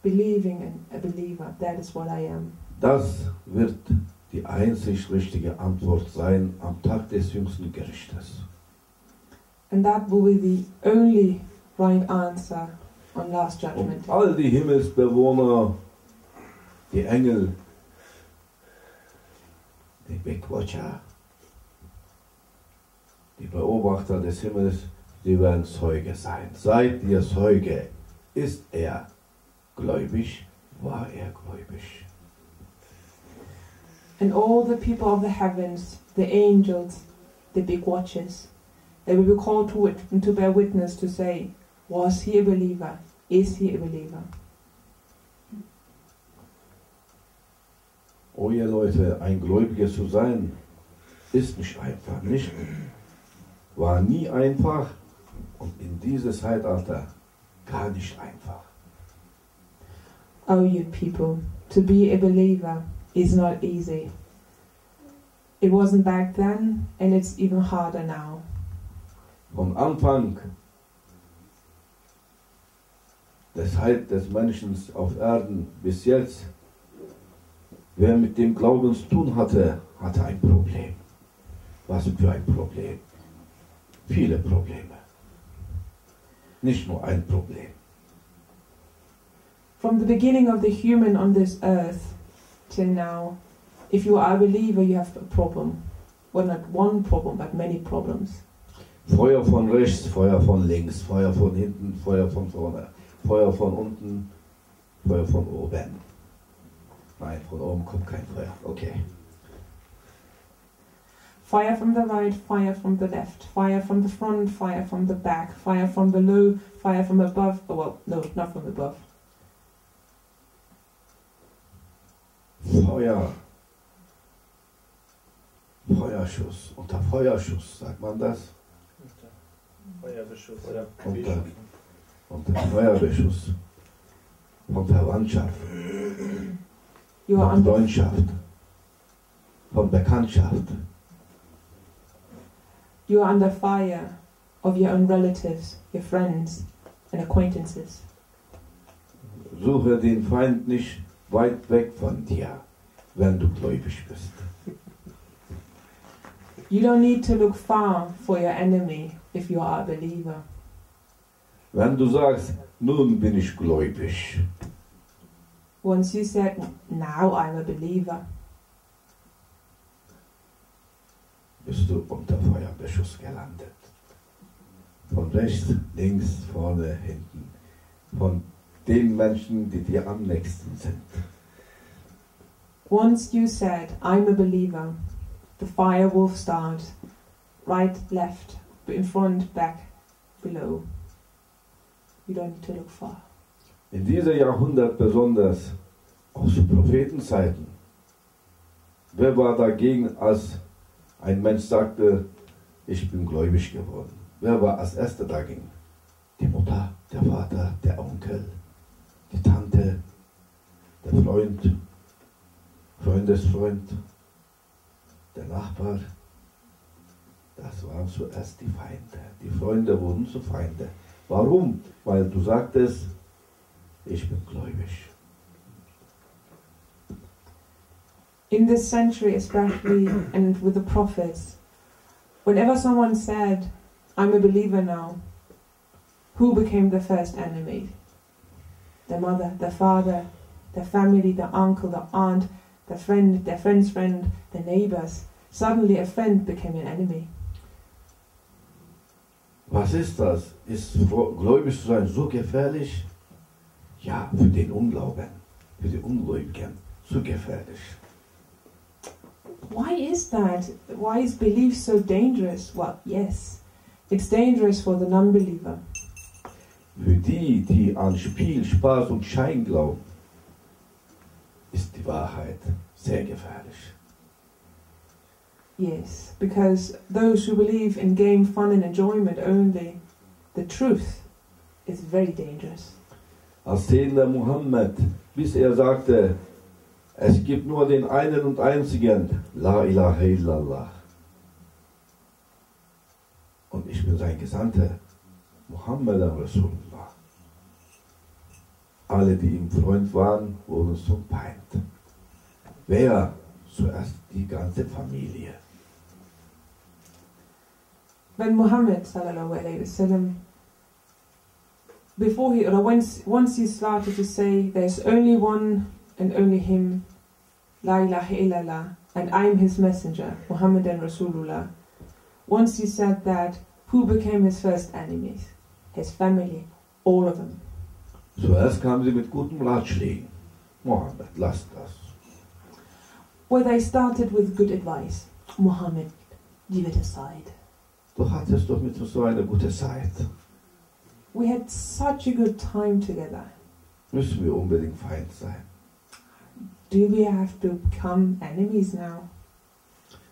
Believing and a believer. That is what I am. Das wird die einzig richtige Antwort sein am Tag des jüngsten Gerichtes. And that will be the only right answer on Last Und Judgment Day. all die Himmelsbewohner, die Engel, die Big Watcher, die Beobachter des Himmels, die werden Zeuge sein. Seid ihr Zeuge? Ist er gläubig? War er gläubig? And all the people of the heavens, the angels, the big watchers, they will be called to bear witness to say, was he a believer? Is he a believer? Oh ihr Leute, ein Gläubiger zu sein, ist nicht einfach. Nicht, war nie einfach und in dieses Zeitalter gar nicht einfach. Oh, you people, to be a believer is not easy. It wasn't back then, and it's even harder now. Vom Anfang des Menschen auf Erden bis jetzt, wer mit dem Glauben zu tun hatte, hatte ein Problem. Was für ein Problem? Viele Probleme. Nicht nur ein Problem. From the beginning of the human on this earth till now, if you are a believer, you have a problem. Well, not one problem, but many problems. Feuer von rechts, Feuer von links, Feuer von hinten, Feuer von vorne, Feuer von unten, Feuer von oben. Nein, von oben kommt kein Feuer. Okay. Fire from the right, fire from the left, fire from the front, fire from the back, fire from below, fire from above. Oh, well, no, not from above. Feuer. Feuerschuss. Unter Feuerschuss, sagt man das? Feuerbeschuss. Unter Feuerbeschuss. Von Verwandtschaft. You are Von under, Freundschaft. Von Bekanntschaft. you are under fire of your own relatives, your friends and acquaintances. Suche den Feind nicht weit weg von dir, wenn du gläubig bist. You don't need to look far for your enemy if you are a believer. Wenn du sagst, nun bin ich gläubig, Once you said, now I'm a believer, bist du unter Feuerbeschuss gelandet. Von rechts, links, vorne, hinten. Von den Menschen, die dir am nächsten sind. once you said, I'm a believer, the fire will start. Right, left, in front, back, below. You don't need to look far. In dieser Jahrhundert besonders, auch zu Prophetenzeiten, wer war dagegen, als ein Mensch sagte, ich bin gläubig geworden? Wer war als Erster dagegen? Die Mutter, der Vater, der Onkel, die Tante, der Freund, Freundesfreund, der Nachbar, das waren zuerst die Feinde. Die Freunde wurden zu Feinde. Warum? Weil du sagtest, ich bin gläubig. In this century especially, and with the prophets, whenever someone said, I'm a believer now, who became the first enemy? The mother, the father, the family, the uncle, the aunt, the friend, their friend's friend, the neighbors. Suddenly a friend became an enemy. Was ist das? Ist gläubig zu sein so gefährlich? Ja, für den Unglauben, für die Ungläubigen, so gefährlich. Why is that? Why is belief so dangerous? Well, yes, it's dangerous for the non-believer. Für die, die an Spiel, Spaß und Schein glauben, ist die Wahrheit sehr gefährlich. Yes, because those who believe in game, fun and enjoyment only, the truth is very dangerous. Als der Muhammad, bis er sagte, es gibt nur den einen und einzigen, La ilaha illallah. Und ich bin sein Gesandter, Muhammad Rasulullah. Alle, die ihm Freund waren, wurden zum Feind. Wer? Zuerst die ganze Familie. When Muhammad sallallahu alaihi wasallam, before he, or once he started to say, there's only one and only him, La ilaha illallah, and I'm his messenger, Muhammad and Rasulullah. Once he said that, who became his first enemies? His family, all of them. Zuerst kamen sie mit guten Ratschlägen. Mohammed, lass das. Well, they started with good advice. Muhammad, leave it aside. Du hattest doch mit uns so eine gute Zeit. We had such a good time together. Müssen wir unbedingt Feind sein? Do we have to become enemies now?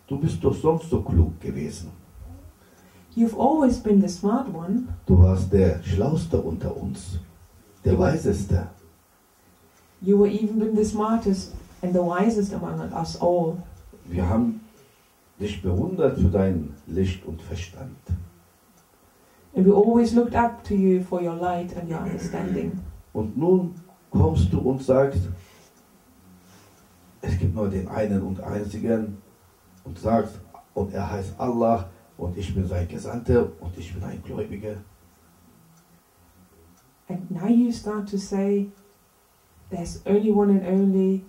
Du bist doch sonst so klug gewesen. You've always been the smart one. Du warst der Schlauste unter uns, der Weiseste. You were even been the smartest and the wisest among us all. Wir haben dich bewundert für dein Licht und Verstand. And we always looked up to you for your light and your understanding. Und nun kommst du und sagst, es gibt nur den einen und einzigen und sagst, und er heißt Allah und ich bin sein Gesandter und ich bin ein Gläubiger. And now you start to say, there's only one and only,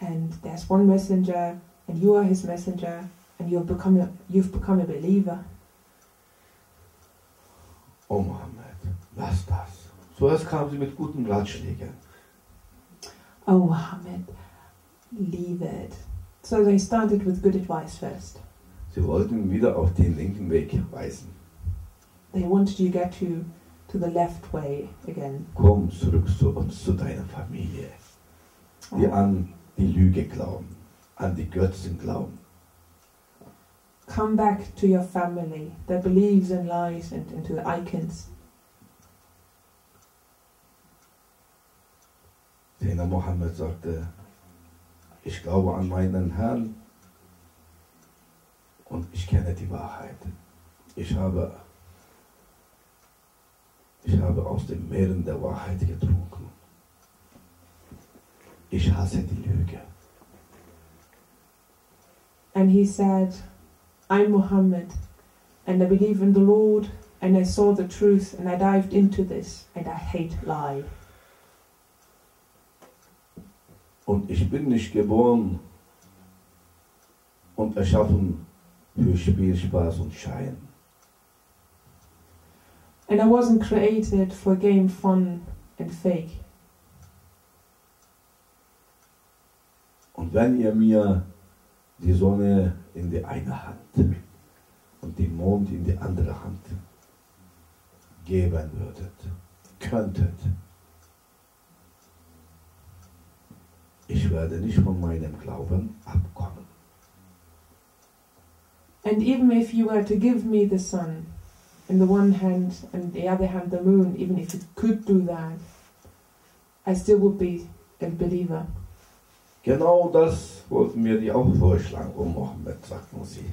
and there's one messenger, and you are his messenger, and you've become a believer. Oh Mohammed, lass das. Zuerst kamen sie mit guten Ratschlägen. Oh Muhammad, leave it. So they started with good advice first. Sie wollten ihn wieder auf den linken Weg weisen. They wanted you to get to the left way again. Komm zurück zu uns, zu deiner Familie, die an die Lüge glauben, an die Götzen glauben. Come back to your family that believes in lies and to the icons. Der Mohammed sagte, ich glaube an meinen Herrn und ich kenne die Wahrheit. Ich habe aus den Meeren der Wahrheit getrunken. Ich hasse die Lüge. And he said, I'm Muhammad, and I believe in the Lord, and I saw the truth, and I dived into this, and I hate lie. Und ich bin nicht geboren und erschaffen für Spiel, Spaß und Schein. And I wasn't created for game, fun and fake. Und wenn ihr mir die Sonne in die eine Hand und den Mond in die andere Hand geben könntet, ich werde nicht von meinem Glauben abkommen. And even if you were to give me the sun in the one hand and the other hand the moon, even if you could do that, I still would be a believer. Genau das wollten wir dir auch vorschlagen, oh Mohammed, sagten sie.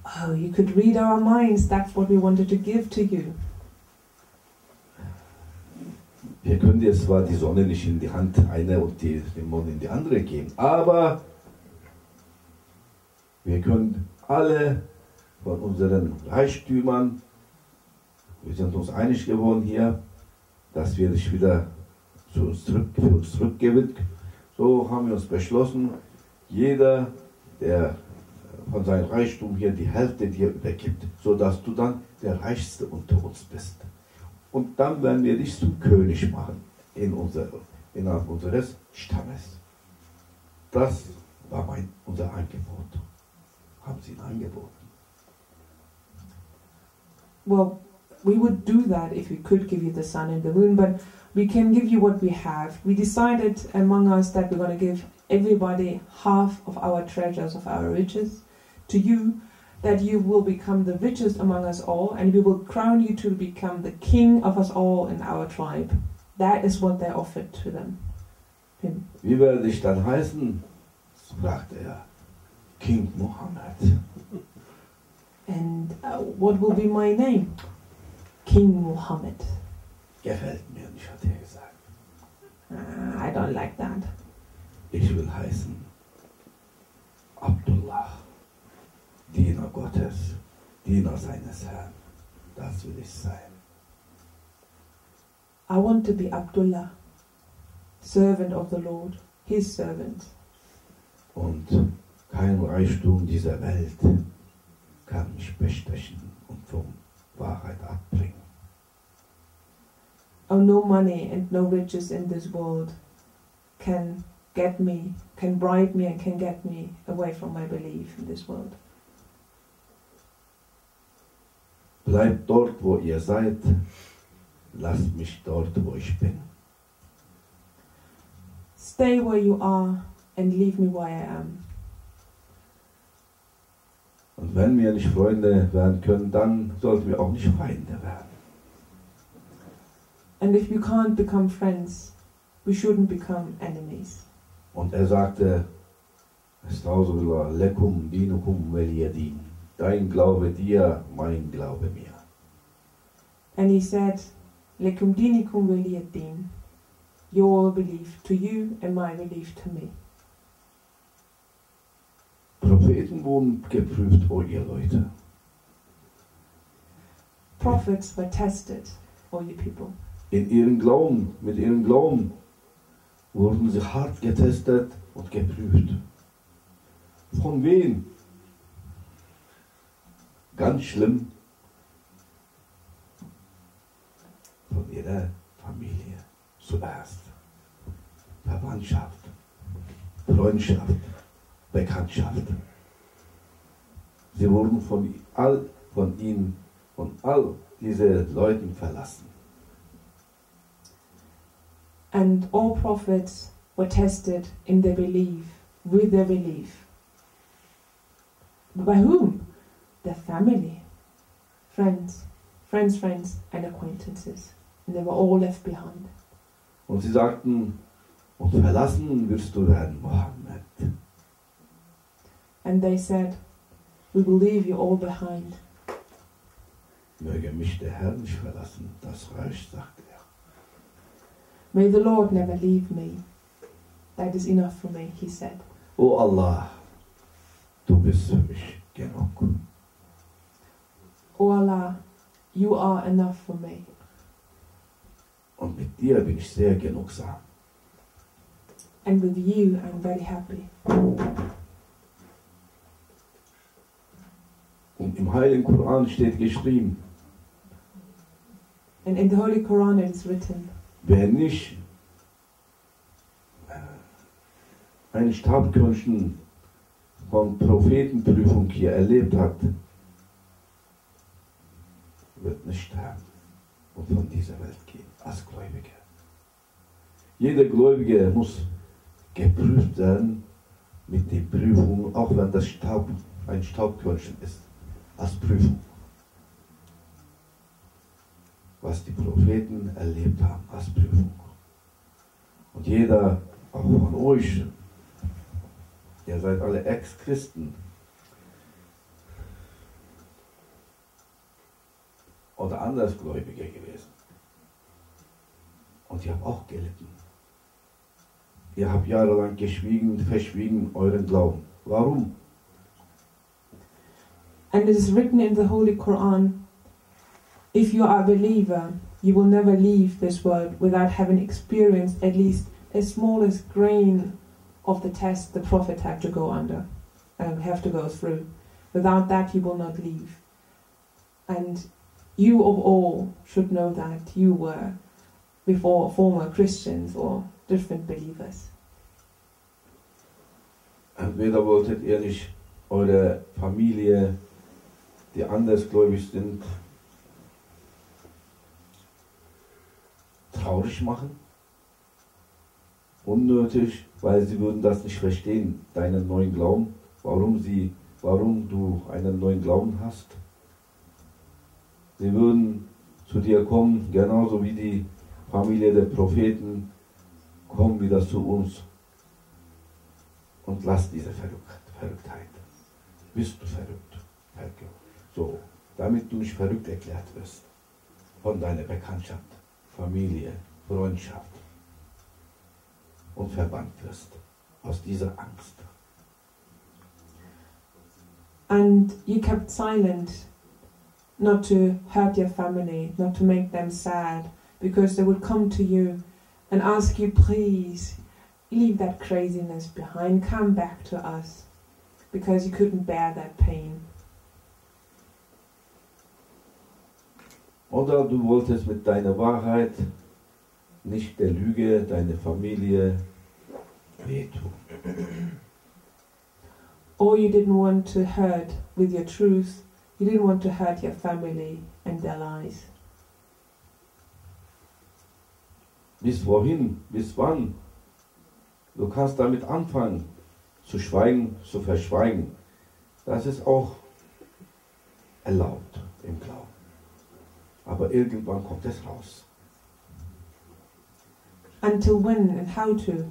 Oh, you could read our minds. That's what we wanted to give to you. Wir können dir zwar die Sonne nicht in die Hand eine und den Mond in die andere geben, aber wir können alle von unseren Reichtümern, wir sind uns einig geworden hier, dass wir dich wieder für uns zurückgeben. So haben wir uns beschlossen, jeder, der von seinem Reichtum hier die Hälfte dir übergibt, sodass du dann der Reichste unter uns bist. Und dann werden wir dich zum König machen innerhalb unseres Stammes. Das war unser Angebot. Haben sie ein Angebot? Well, we would do that if we could give you the sun and the moon, but we can give you what we have. We decided among us that we're going to give everybody half of our treasures, of our riches, to you, that you will become the richest among us all, and we will crown you to become the king of us all in our tribe. That is what they offered to him. Wie werde ich dann heißen? Fragte er. King Mohammed. And what will be my name? King Mohammed. Gefällt mir nicht, hat er gesagt. I don't like that. Ich will heißen Abdullah, Diener Gottes, Diener seines Herrn. Das will ich sein. I want to be Abdullah, servant of the Lord, his servant. Und kein Reichtum dieser Welt kann mich bestechen und von Wahrheit abbringen. Oh, no money and no riches in this world can get me, can bribe me and can get me away from my belief in this world. Bleibt dort, wo ihr seid, lasst mich dort, wo ich bin. Stay where you are and leave me where I am. Und wenn wir nicht Freunde werden können, dann sollten wir auch nicht Feinde werden. And if we can't become friends, we shouldn't become enemies. Und er sagte, Estağfirullah, lekum dinukum veliyadin. Dein Glaube dir, mein Glaube mir. And he said, Lekum dinikum waliyaddin. Your belief to you and my belief to me. Propheten wurden geprüft, oh ihr Leute. Prophets were tested, all you people. In ihrem Glauben, mit ihrem Glauben wurden sie hart getestet und geprüft. Von wem? Ganz schlimm. Von ihrer Familie zuerst. Verwandtschaft, Freundschaft, Bekanntschaft. Sie wurden von all diesen Leuten verlassen. And all prophets were tested in their belief, with their belief. By whom? Their family, friends, and acquaintances. And they were all left behind. Und sie sagten, und verlassen wirst du werden, Mohammed. And they said, we will leave you all behind. Möge mich der Herr nicht verlassen, das Reich, sagte er. May the Lord never leave me. That is enough for me, he said. O Allah, du bist für mich genug. O Allah, you are enough for me. Und mit dir bin ich sehr genugsam. And with you, I'm very happy. Und im Heiligen Koran steht geschrieben, And in the Holy Quran it is written, wer nicht ein Stabkirschen von Prophetenprüfung hier erlebt hat, wird nicht sterben und von dieser Welt gehen, als Gläubiger. Jeder Gläubige muss geprüft werden mit den Prüfungen, auch wenn das ein Staubkörnchen ist, als Prüfung. Was die Propheten erlebt haben, als Prüfung. Und jeder auch von euch. Ihr seid alle Ex-Christen. Oder Andersgläubige gewesen. Und ihr habt auch gelitten. Ihr habt jahrelang verschwiegen euren Glauben. Warum? And it is written in the Holy Quran, if you are a believer, you will never leave this world without having experienced at least a smallest grain of the test the Prophet had to go through. Without that you will not leave. And you of all should know that you were before former Christians or different believers. Entweder wolltet ihr nicht eure Familie, die andersgläubig sind, traurig machen, unnötig, weil sie würden das nicht verstehen, deinen neuen Glauben, warum du einen neuen Glauben hast. Sie würden zu dir kommen, genauso wie die Familie der Propheten, komm wieder zu uns und lass diese Verrücktheit. Bist du verrückt? So, damit du nicht verrückt erklärt wirst von deiner Bekanntschaft, Familie, Freundschaft und verbannt wirst aus dieser Angst. And you kept silent, not to hurt your family, not to make them sad, because they would come to you and ask you, please, leave that craziness behind, come back to us, because you couldn't bear that pain. Oder du wolltest mit deiner Wahrheit nicht der Lüge, deine Familie wehtun. Or you didn't want to hurt with your truth, you didn't want to hurt your family and their lies. Bis wohin? Bis wann? Du kannst damit anfangen, zu schweigen, zu verschweigen. Das ist auch erlaubt im Glauben. Aber irgendwann kommt es raus. Until when and how to?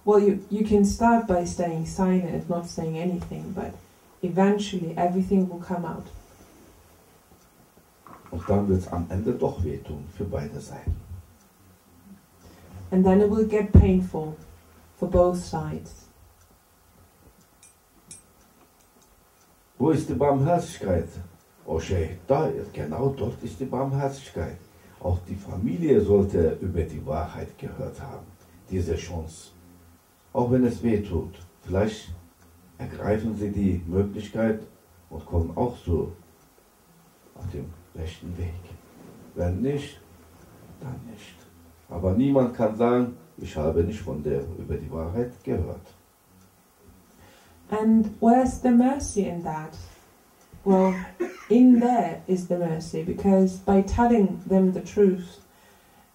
Well, you can start by staying silent and not saying anything, but eventually everything will come out. Und dann wird es am Ende doch wehtun, für beide Seiten. And then it will get painful for both sides. Wo ist die Barmherzigkeit? Okay, genau dort ist die Barmherzigkeit. Auch die Familie sollte über die Wahrheit gehört haben, diese Chance. Auch wenn es weh tut, vielleicht ergreifen sie die Möglichkeit und kommen auch so auf dem rechten Weg. Wenn nicht, dann nicht. Aber niemand kann sagen, ich habe nicht über die Wahrheit gehört. And where's the mercy in that? Well, in there is the mercy, because by telling them the truth,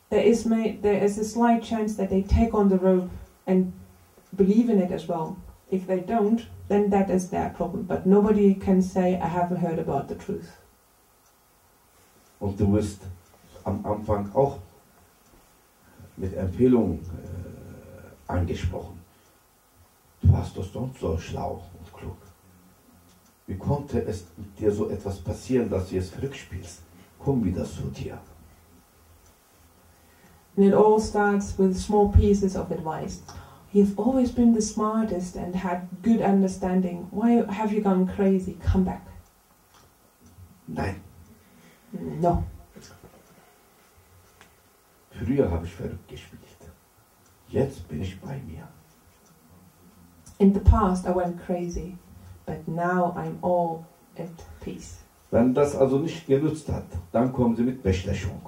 there is a slight chance that they take on the rope and believe in it as well. If they don't, then that is their problem. But nobody can say, I haven't heard about the truth. Und du wirst am Anfang auch mit Empfehlungen angesprochen. Du warst doch sonst so schlau und klug. Wie konnte es mit dir so etwas passieren, dass du es verrückt spielst? Komm wieder zu dir. And it all starts with small pieces of advice. You've always been the smartest and had good understanding. Why have you gone crazy? Come back. Nein. No. Früher habe ich verrückt gespielt. Jetzt bin ich bei mir. In the past I went crazy, but now I'm all at peace. Wenn das also nicht genutzt hat, dann kommen sie mit Bestechung.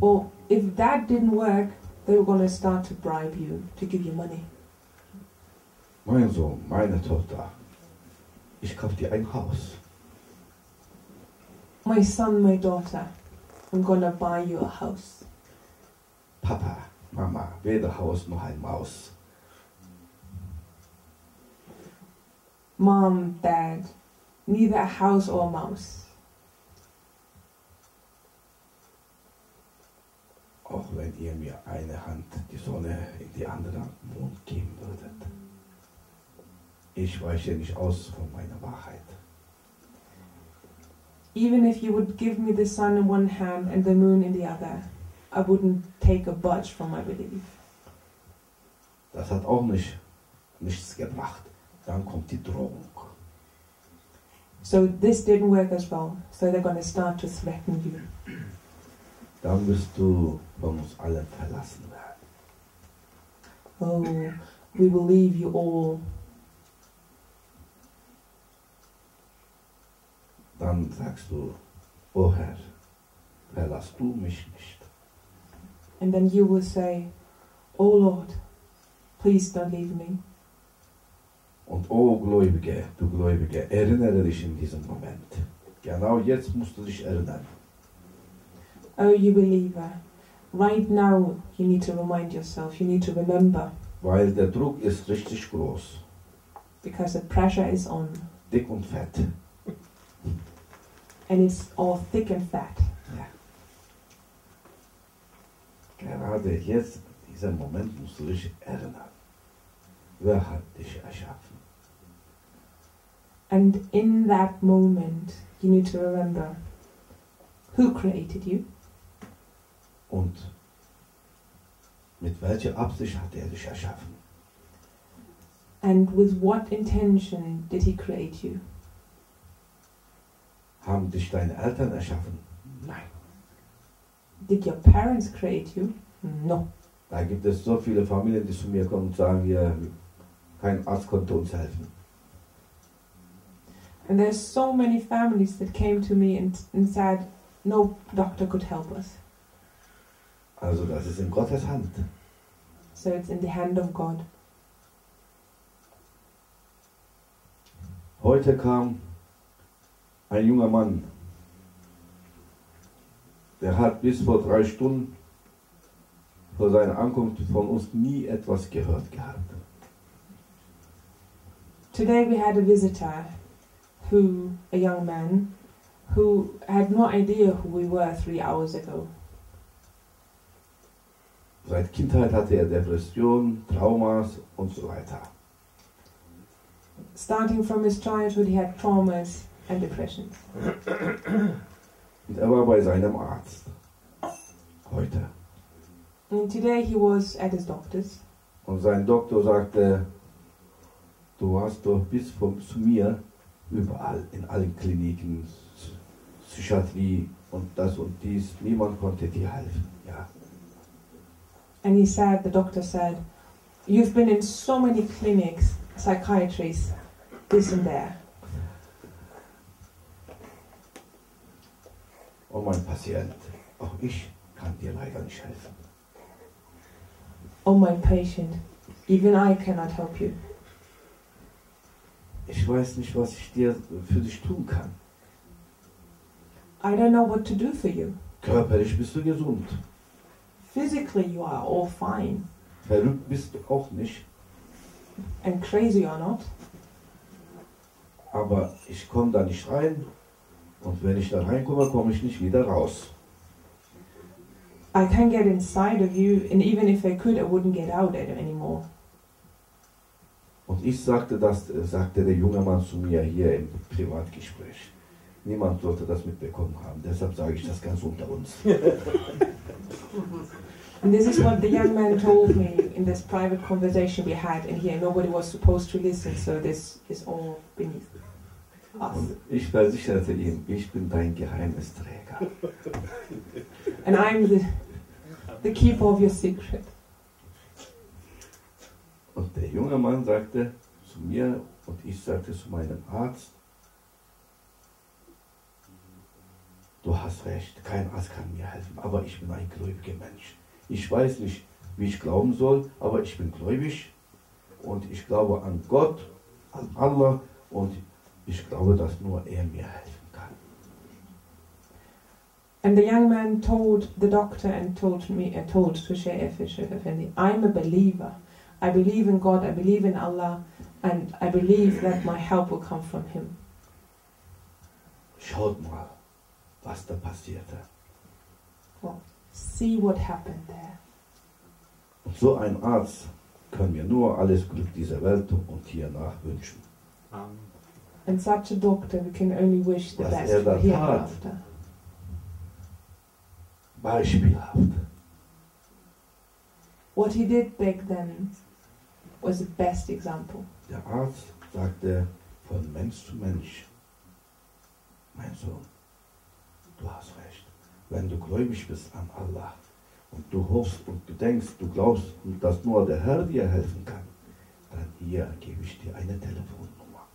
Well, if that didn't work, they were going to start to bribe you, to give you money. Mein Sohn, meine Tochter, ich kaufe dir ein Haus. My son, my daughter, I'm going to buy you a house. Papa, Mama, weder Haus noch ein Maus. Mom, Dad, neither a house or a mouse. auch wenn ihr mir eine Hand die Sonne in die andere Hand Mond geben würdet. Ich weiche nicht aus von meiner Wahrheit. Even if you would give me the sun in one hand and the moon in the other, I wouldn't take a budge from my belief. Das hat auch nichts gebracht. Dann kommt die Drohung. So this didn't work as well. So they're going to start to threaten you. Dann wirst du von uns allen verlassen werden. Oh, we will leave you all. Dann sagst du, oh Herr, verlass du mich nicht. And then you will say, oh Lord, please don't leave me. Und oh Gläubige, du Gläubige, erinnere dich in diesem Moment. Genau jetzt musst du dich erinnern. Oh, you believer, right now you need to remind yourself, you need to remember. Weil der Druck ist richtig groß. Because the pressure is on. Dick und fett. And it's all thick and fat. Ja. Gerade jetzt, in diesem Moment musst du dich erinnern. Wer hat dich erschaffen? And in that moment, you need to remember who created you Und mit welcher Absicht hat er dich erschaffen? and with what intention did he create you. Haben dich deine Eltern erschaffen? Nein. Did your parents create you? No. Da gibt es so viele Familien, die zu mir kommen und sagen, ja, kein Arzt konnte uns helfen. And there's so many families that came to me and said, no doctor could help us. Also das ist in Gottes Hand. So it's in the hand of God. Heute kam ein junger Mann, der hat bis vor 3 Stunden vor seiner Ankunft von uns nie etwas gehört gehabt. Today we had a visitor, a young man, who had no idea who we were 3 hours ago. Seit Kindheit hatte er Depressionen, Traumas und so weiter. Starting from his childhood, he had traumas and depressions. Und er war bei seinem Arzt. Heute. And today he was at his doctor's. Und sein Doktor sagte, du warst doch zu mir überall, in allen Kliniken, Psychiatrie und das und dies. Niemand konnte dir helfen. Ja. And the doctor said, you've been in so many clinics, psychiatries, this and there. Oh mein Patient, auch ich kann dir leider nicht helfen. Oh my patient, even I cannot help you. Ich weiß nicht, was ich für dich tun kann. I don't know what to do for you. Körperlich bist du gesund. Physically you are all fine. Verrückt bist du auch nicht. And crazy or not. Aber ich komme da nicht rein. Und wenn ich da reinkomme, komme ich nicht wieder raus. I can't get inside of you, and even if I could, I wouldn't get out anymore. Und ich sagte der junge Mann zu mir hier im Privatgespräch. Niemand sollte das mitbekommen haben, deshalb sage ich das ganz unter uns. And this is what the young man told me in this private conversation we had in here. Nobody was supposed to listen, so this is all beneath us. Und ich versicherte ihm, ich bin dein Geheimnisträger. And I'm the keeper of your secret. Und der junge Mann sagte zu mir und ich sagte zu meinem Arzt, du hast recht, kein Arzt kann mir helfen, aber ich bin ein gläubiger Mensch. Ich weiß nicht, wie ich glauben soll, aber ich bin gläubig und ich glaube an Gott, an Allah und ich glaube, dass nur er mir helfen kann. And the young man told the doctor and told to Sheikh Effendi, I'm a believer. I believe in God, I believe in Allah, and I believe that my help will come from Him. Schaut mal, was da passierte. Well, See what happened there. Und so ein Arzt können wir nur alles Glück dieser Welt und hiernach wünschen. And such a doctor, we can only wish the Was best er da for tat. hereafter. Beispielhaft. What he did back then was the best example. Der Arzt sagte von Mensch zu Mensch, mein Sohn, du hast recht. Wenn du gläubig bist an Allah und du hoffst und du denkst, du glaubst, dass nur der Herr dir helfen kann, dann hier gebe ich dir eine Telefonnummer.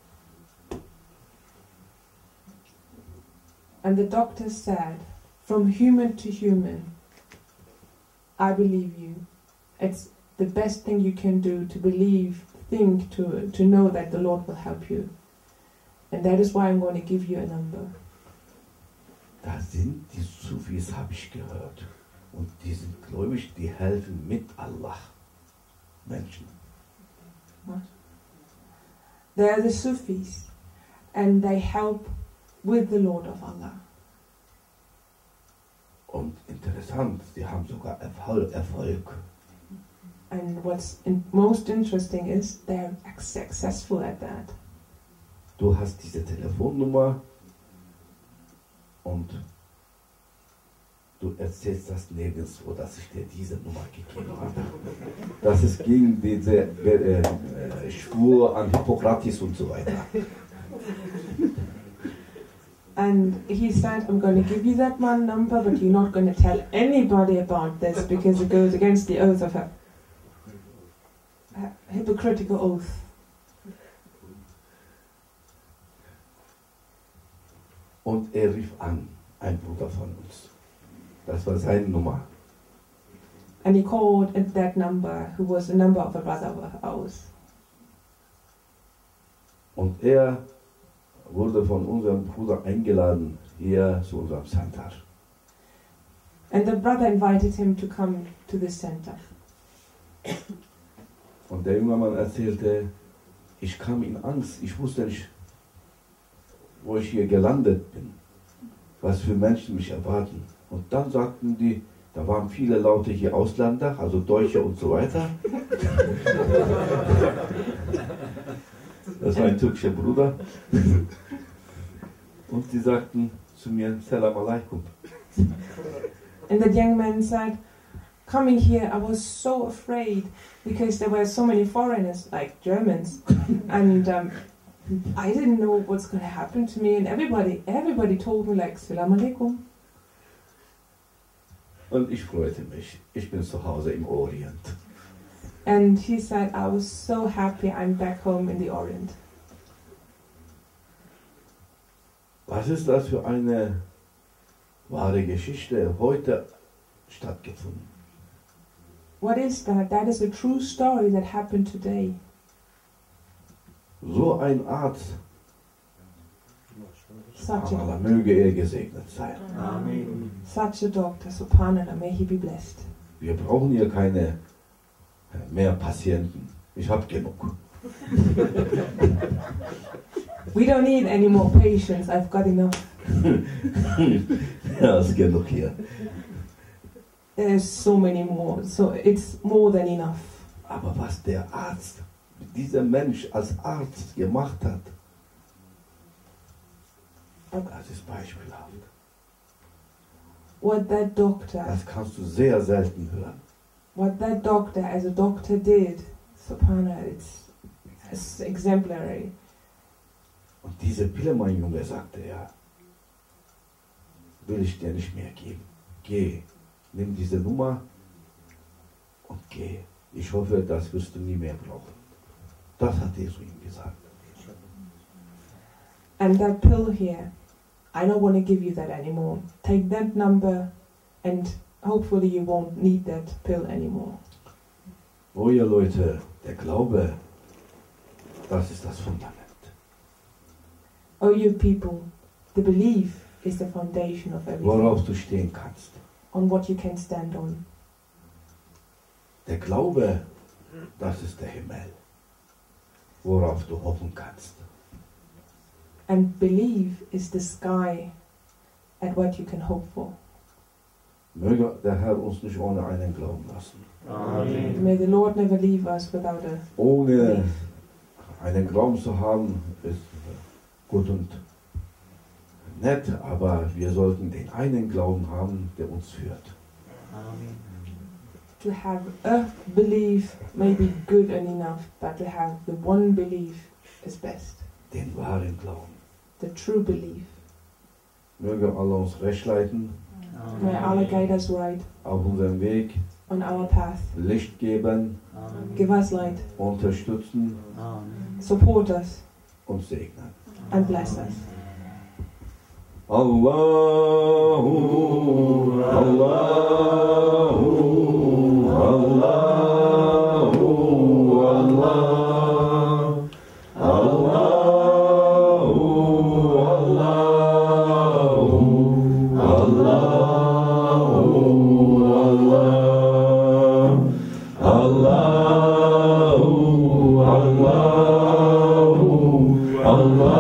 And the doctor said, from human to human, I believe you. It's the best thing you can do to believe, think, to know that the Lord will help you. And that is why I'm going to give you a number. Da sind die Sufis, habe ich gehört. Und die sind gläubig, die helfen mit Allah. Menschen. What? They are the Sufis, and they help with the Lord of Allah. Und interessant, sie haben sogar Erfolg. And what's most interesting is they're successful at that. Du hast diese Telefonnummer und du erzählst das nirgendwo, dass ich dir diese Nummer gegeben habe. Das ist gegen diese Schwur an Hippokrates und so weiter. And he said, I'm going to give you that one number, but you're not going to tell anybody about this because it goes against the oath of a hypocritical oath. Und er rief an, ein Bruder von uns. Das war seine Nummer. And he called at that number, who was a number of a brother of ours. Und er wurde von unserem Bruder eingeladen hier zu unserem Center. And the brother invited him to come to the center. Und der junge Mann erzählte, ich kam in Angst, ich wusste nicht, wo ich hier gelandet bin, was für Menschen mich erwarten. Und dann sagten die, da waren viele Leute hier Ausländer, also Deutsche und so weiter. Das war ein türkischer Bruder. Und die sagten zu mir, Salam alaikum. And the young man said, coming here, I was so afraid because there were so many foreigners, like Germans, and I didn't know what's going to happen to me. And everybody told me like, Salam alaikum. Und ich freute mich. Ich bin zu Hause im Orient. And he said, I was so happy I'm back home in the Orient. Was ist das für eine wahre Geschichte heute stattgefunden? What is that? That is a true story that happened today. So ein Arzt, Such Allah a, möge er gesegnet sein. Amen. such a doctor, subhanallah, may he be blessed. Wir brauchen hier keine mehr Patienten. Ich habe genug. We don't need any more patients, I've got enough. Ja, ist genug hier. There's so many more, so it's more than enough. Aber was der Arzt, dieser Mensch als Arzt gemacht hat, das ist beispielhaft. What that doctor, Das kannst du sehr selten hören. what that doctor as a doctor did, subhanallah, it's exemplary. Und diese Pille, mein Junge, sagte er, will ich dir nicht mehr geben. Geh, nimm diese Nummer und geh. Ich hoffe, das wirst du nie mehr brauchen. Das hat er zu ihm gesagt. And that pill here, I don't want to give you that anymore. Take that number and hopefully you won't need that pill anymore. Oh ihr Leute, der Glaube, das ist das Fundament. Oh you people, the belief is the foundation of everything. Worauf du stehen kannst. On what you can stand on. Der Glaube, das ist der Himmel, worauf du hoffen kannst. And belief is the sky at what you can hope for. Möge der Herr uns nicht ohne einen Glauben lassen. Amen. May the Lord never leave us without a Ohne einen Glauben zu haben, ist gut und nett, aber wir sollten den einen Glauben haben, der uns führt. Amen. To have a belief may be good and enough, but to have the one belief is best. Den wahren Glauben. The true belief. Möge Allah uns recht leiten, May Allah guide us right auf unserem Weg, on our path. Licht geben, Amen. Give us light. unterstützen Amen. Support us und segnen. and bless us. Allahu, Allahu, Allahu, Allah, Allahu, Allahu, Allahu, Allahu,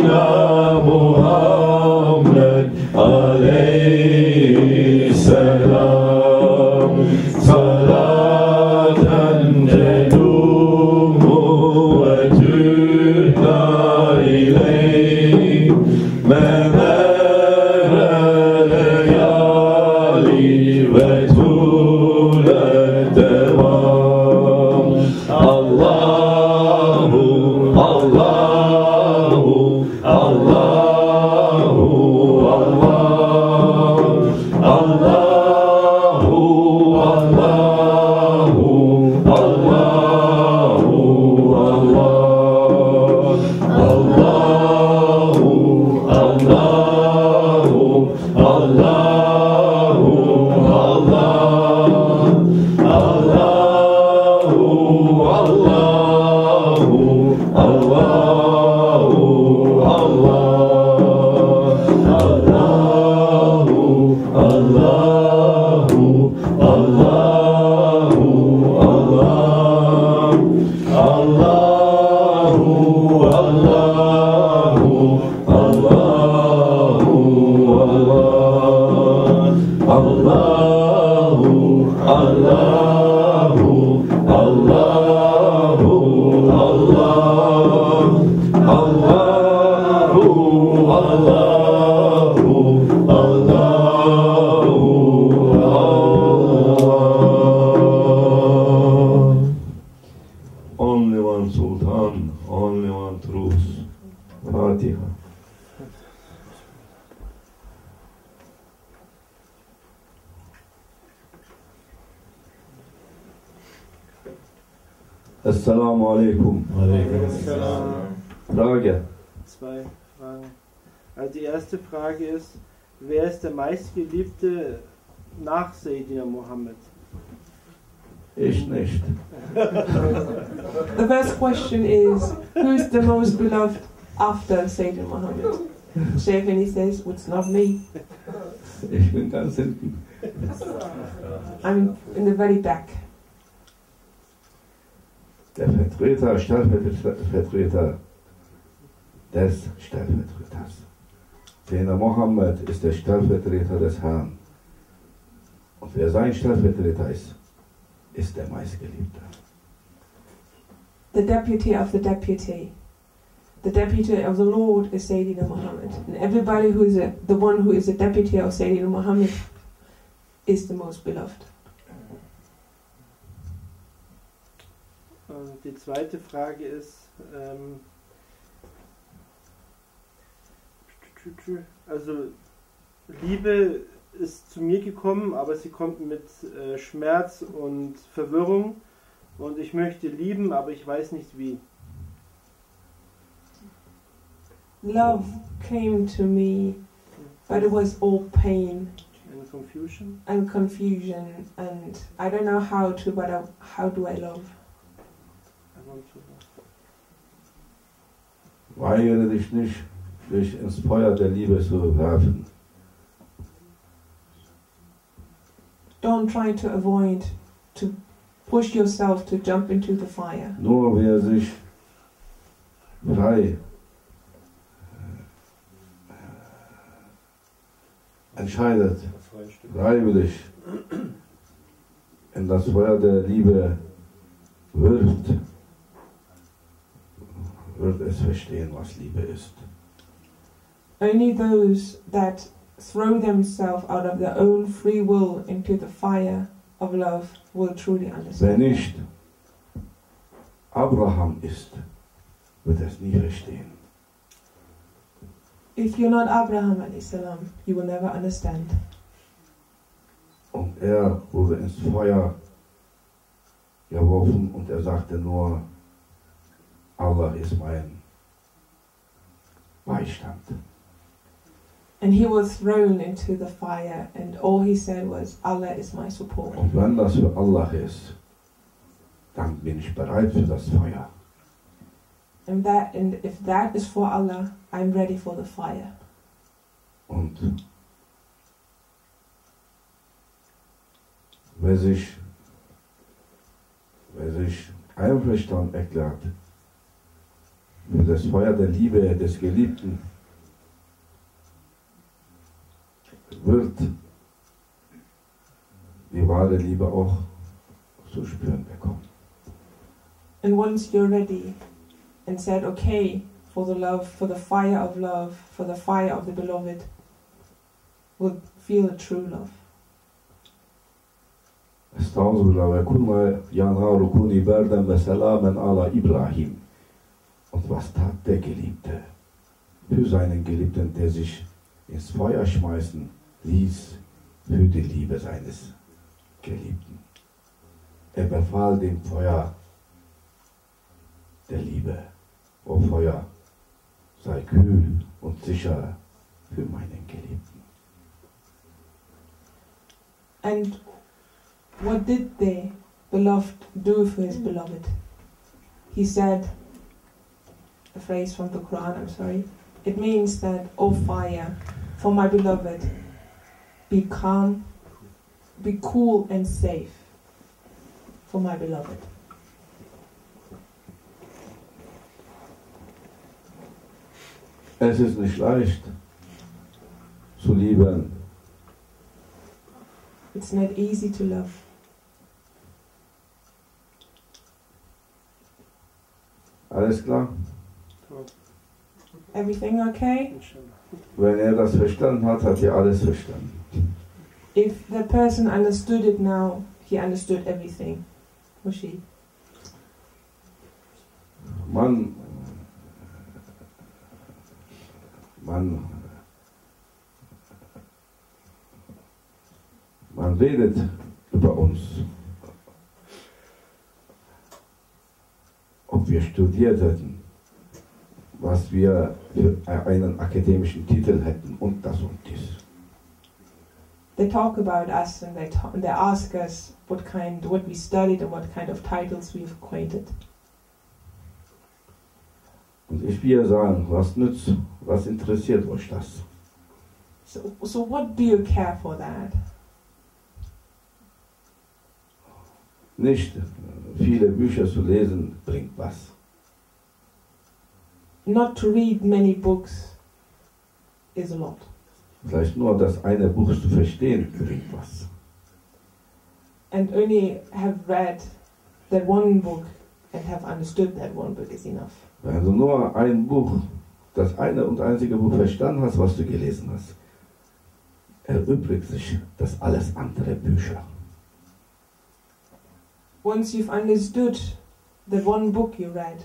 Sayyidina Muhammad alayhi salam. Salatan tedumu ve tühda ileyh memere leyali ve tulet devam. Allahu, Allahu, Allahu, Allah, Allahu, Allahu, Allahu, Allahu, Allahu, Allahu, Only one Sultan, only one truth. Fatiha. Assalamu alaikum. Frage. Zwei Fragen. Also die erste Frage ist, wer ist der meistgeliebte nach Sayyidina Muhammad? Ich nicht. The first question is, who's the most beloved after Sayyidina Muhammad? Sheikh, and he says, well, it's not me. Ich bin ganz hinten. I'm in the very back. Der Vertreter, Stellvertreter des Stellvertreters. Sayyidina Muhammad ist der Stellvertreter des Herrn. Und wer sein Stellvertreter ist der meistgeliebte. The deputy of the deputy. The deputy of the Lord is Sayyidina Muhammad. And everybody who is the one who is the deputy of Sayyidina Muhammad is the most beloved. Und die zweite Frage ist, also Liebe ist zu mir gekommen, aber sie kommt mit Schmerz und Verwirrung und ich möchte lieben, aber ich weiß nicht wie. Love came to me, but it was all pain And confusion. and confusion, and I don't know how to, but how do I love? I want to love. Weigere dich nicht, dich ins Feuer der Liebe zu werfen. Don't try to avoid, to push yourself to jump into the fire. Nur wer sich frei entscheidet, freiwillig in das Feuer der Liebe wirft, wird es verstehen, was Liebe ist. Only those that throw themselves out of their own free will into the fire of love will truly Wer understand. nicht Abraham ist, wird es nie verstehen. If you're not Abraham alayhi salam, you will never understand. Und er wurde ins Feuer geworfen und er sagte nur, Allah ist mein Beistand. And he was thrown into the fire, and all he said was, Allah is my support. Und wenn das für Allah ist, dann bin ich bereit für das Feuer. And if that is for Allah, I'm ready for the fire. Und wer sich einverstanden erklärt für das Feuer der Liebe des Geliebten wird die wahre Liebe auch zu spüren bekommen. And once you're ready and said okay for the love, for the fire of love, for the fire of the beloved, will feel the true love. Estağfurullah ve kulma ya naru kuni berden ve selamen ala İbrahim. Und was tat der Geliebte für seinen Geliebten, der sich ins Feuer schmeißen ließ für die Liebe seines Geliebten? Er befahl dem Feuer der Liebe: O Feuer, sei kühl und sicher für meinen Geliebten. And what did the beloved do for his beloved? He said, a phrase from the Quran, I'm sorry. It means that, O fire, for my beloved, be calm, be cool and safe for my beloved. Es ist nicht leicht zu lieben. It's not easy to love. Alles klar? Everything okay? Wenn er das verstanden hat, hat er alles verstanden. If the person understood it now, he understood everything. Or she. Man redet über uns, ob wir studiert hätten, was wir für einen akademischen Titel hätten und das und dies. They talk about us and they ask us what we studied and what kind of titles we've acquainted. Und ich will sagen, was nützt, was interessiert euch das? So what do you care for that? Nicht viele Bücher zu lesen bringt was. Not to read many books is a lot. Vielleicht nur das eine Buch zu verstehen bringt was. And only have read that one book and have understood that one book is enough. Wenn du nur ein Buch, das eine und einzige Buch verstanden hast, was du gelesen hast, erübrigt sich das alles andere Bücher. Once you've understood the one book you read,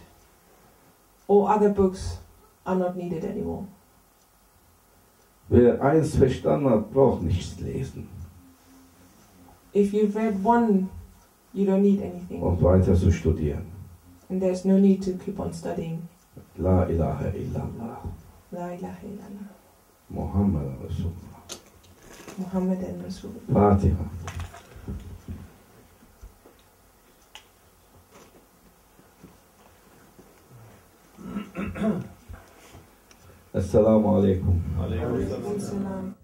all other books are not needed anymore. Wer eins verstanden hat, braucht nichts lesen. If you've read one, you don't need anything. Und weiter zu studieren. And there's no need to keep on studying. La ilaha illallah. La ilaha illallah. Muhammad Rasulullah. Muhammad and Rasul. Fatiha. Assalamu alaikum. Salam.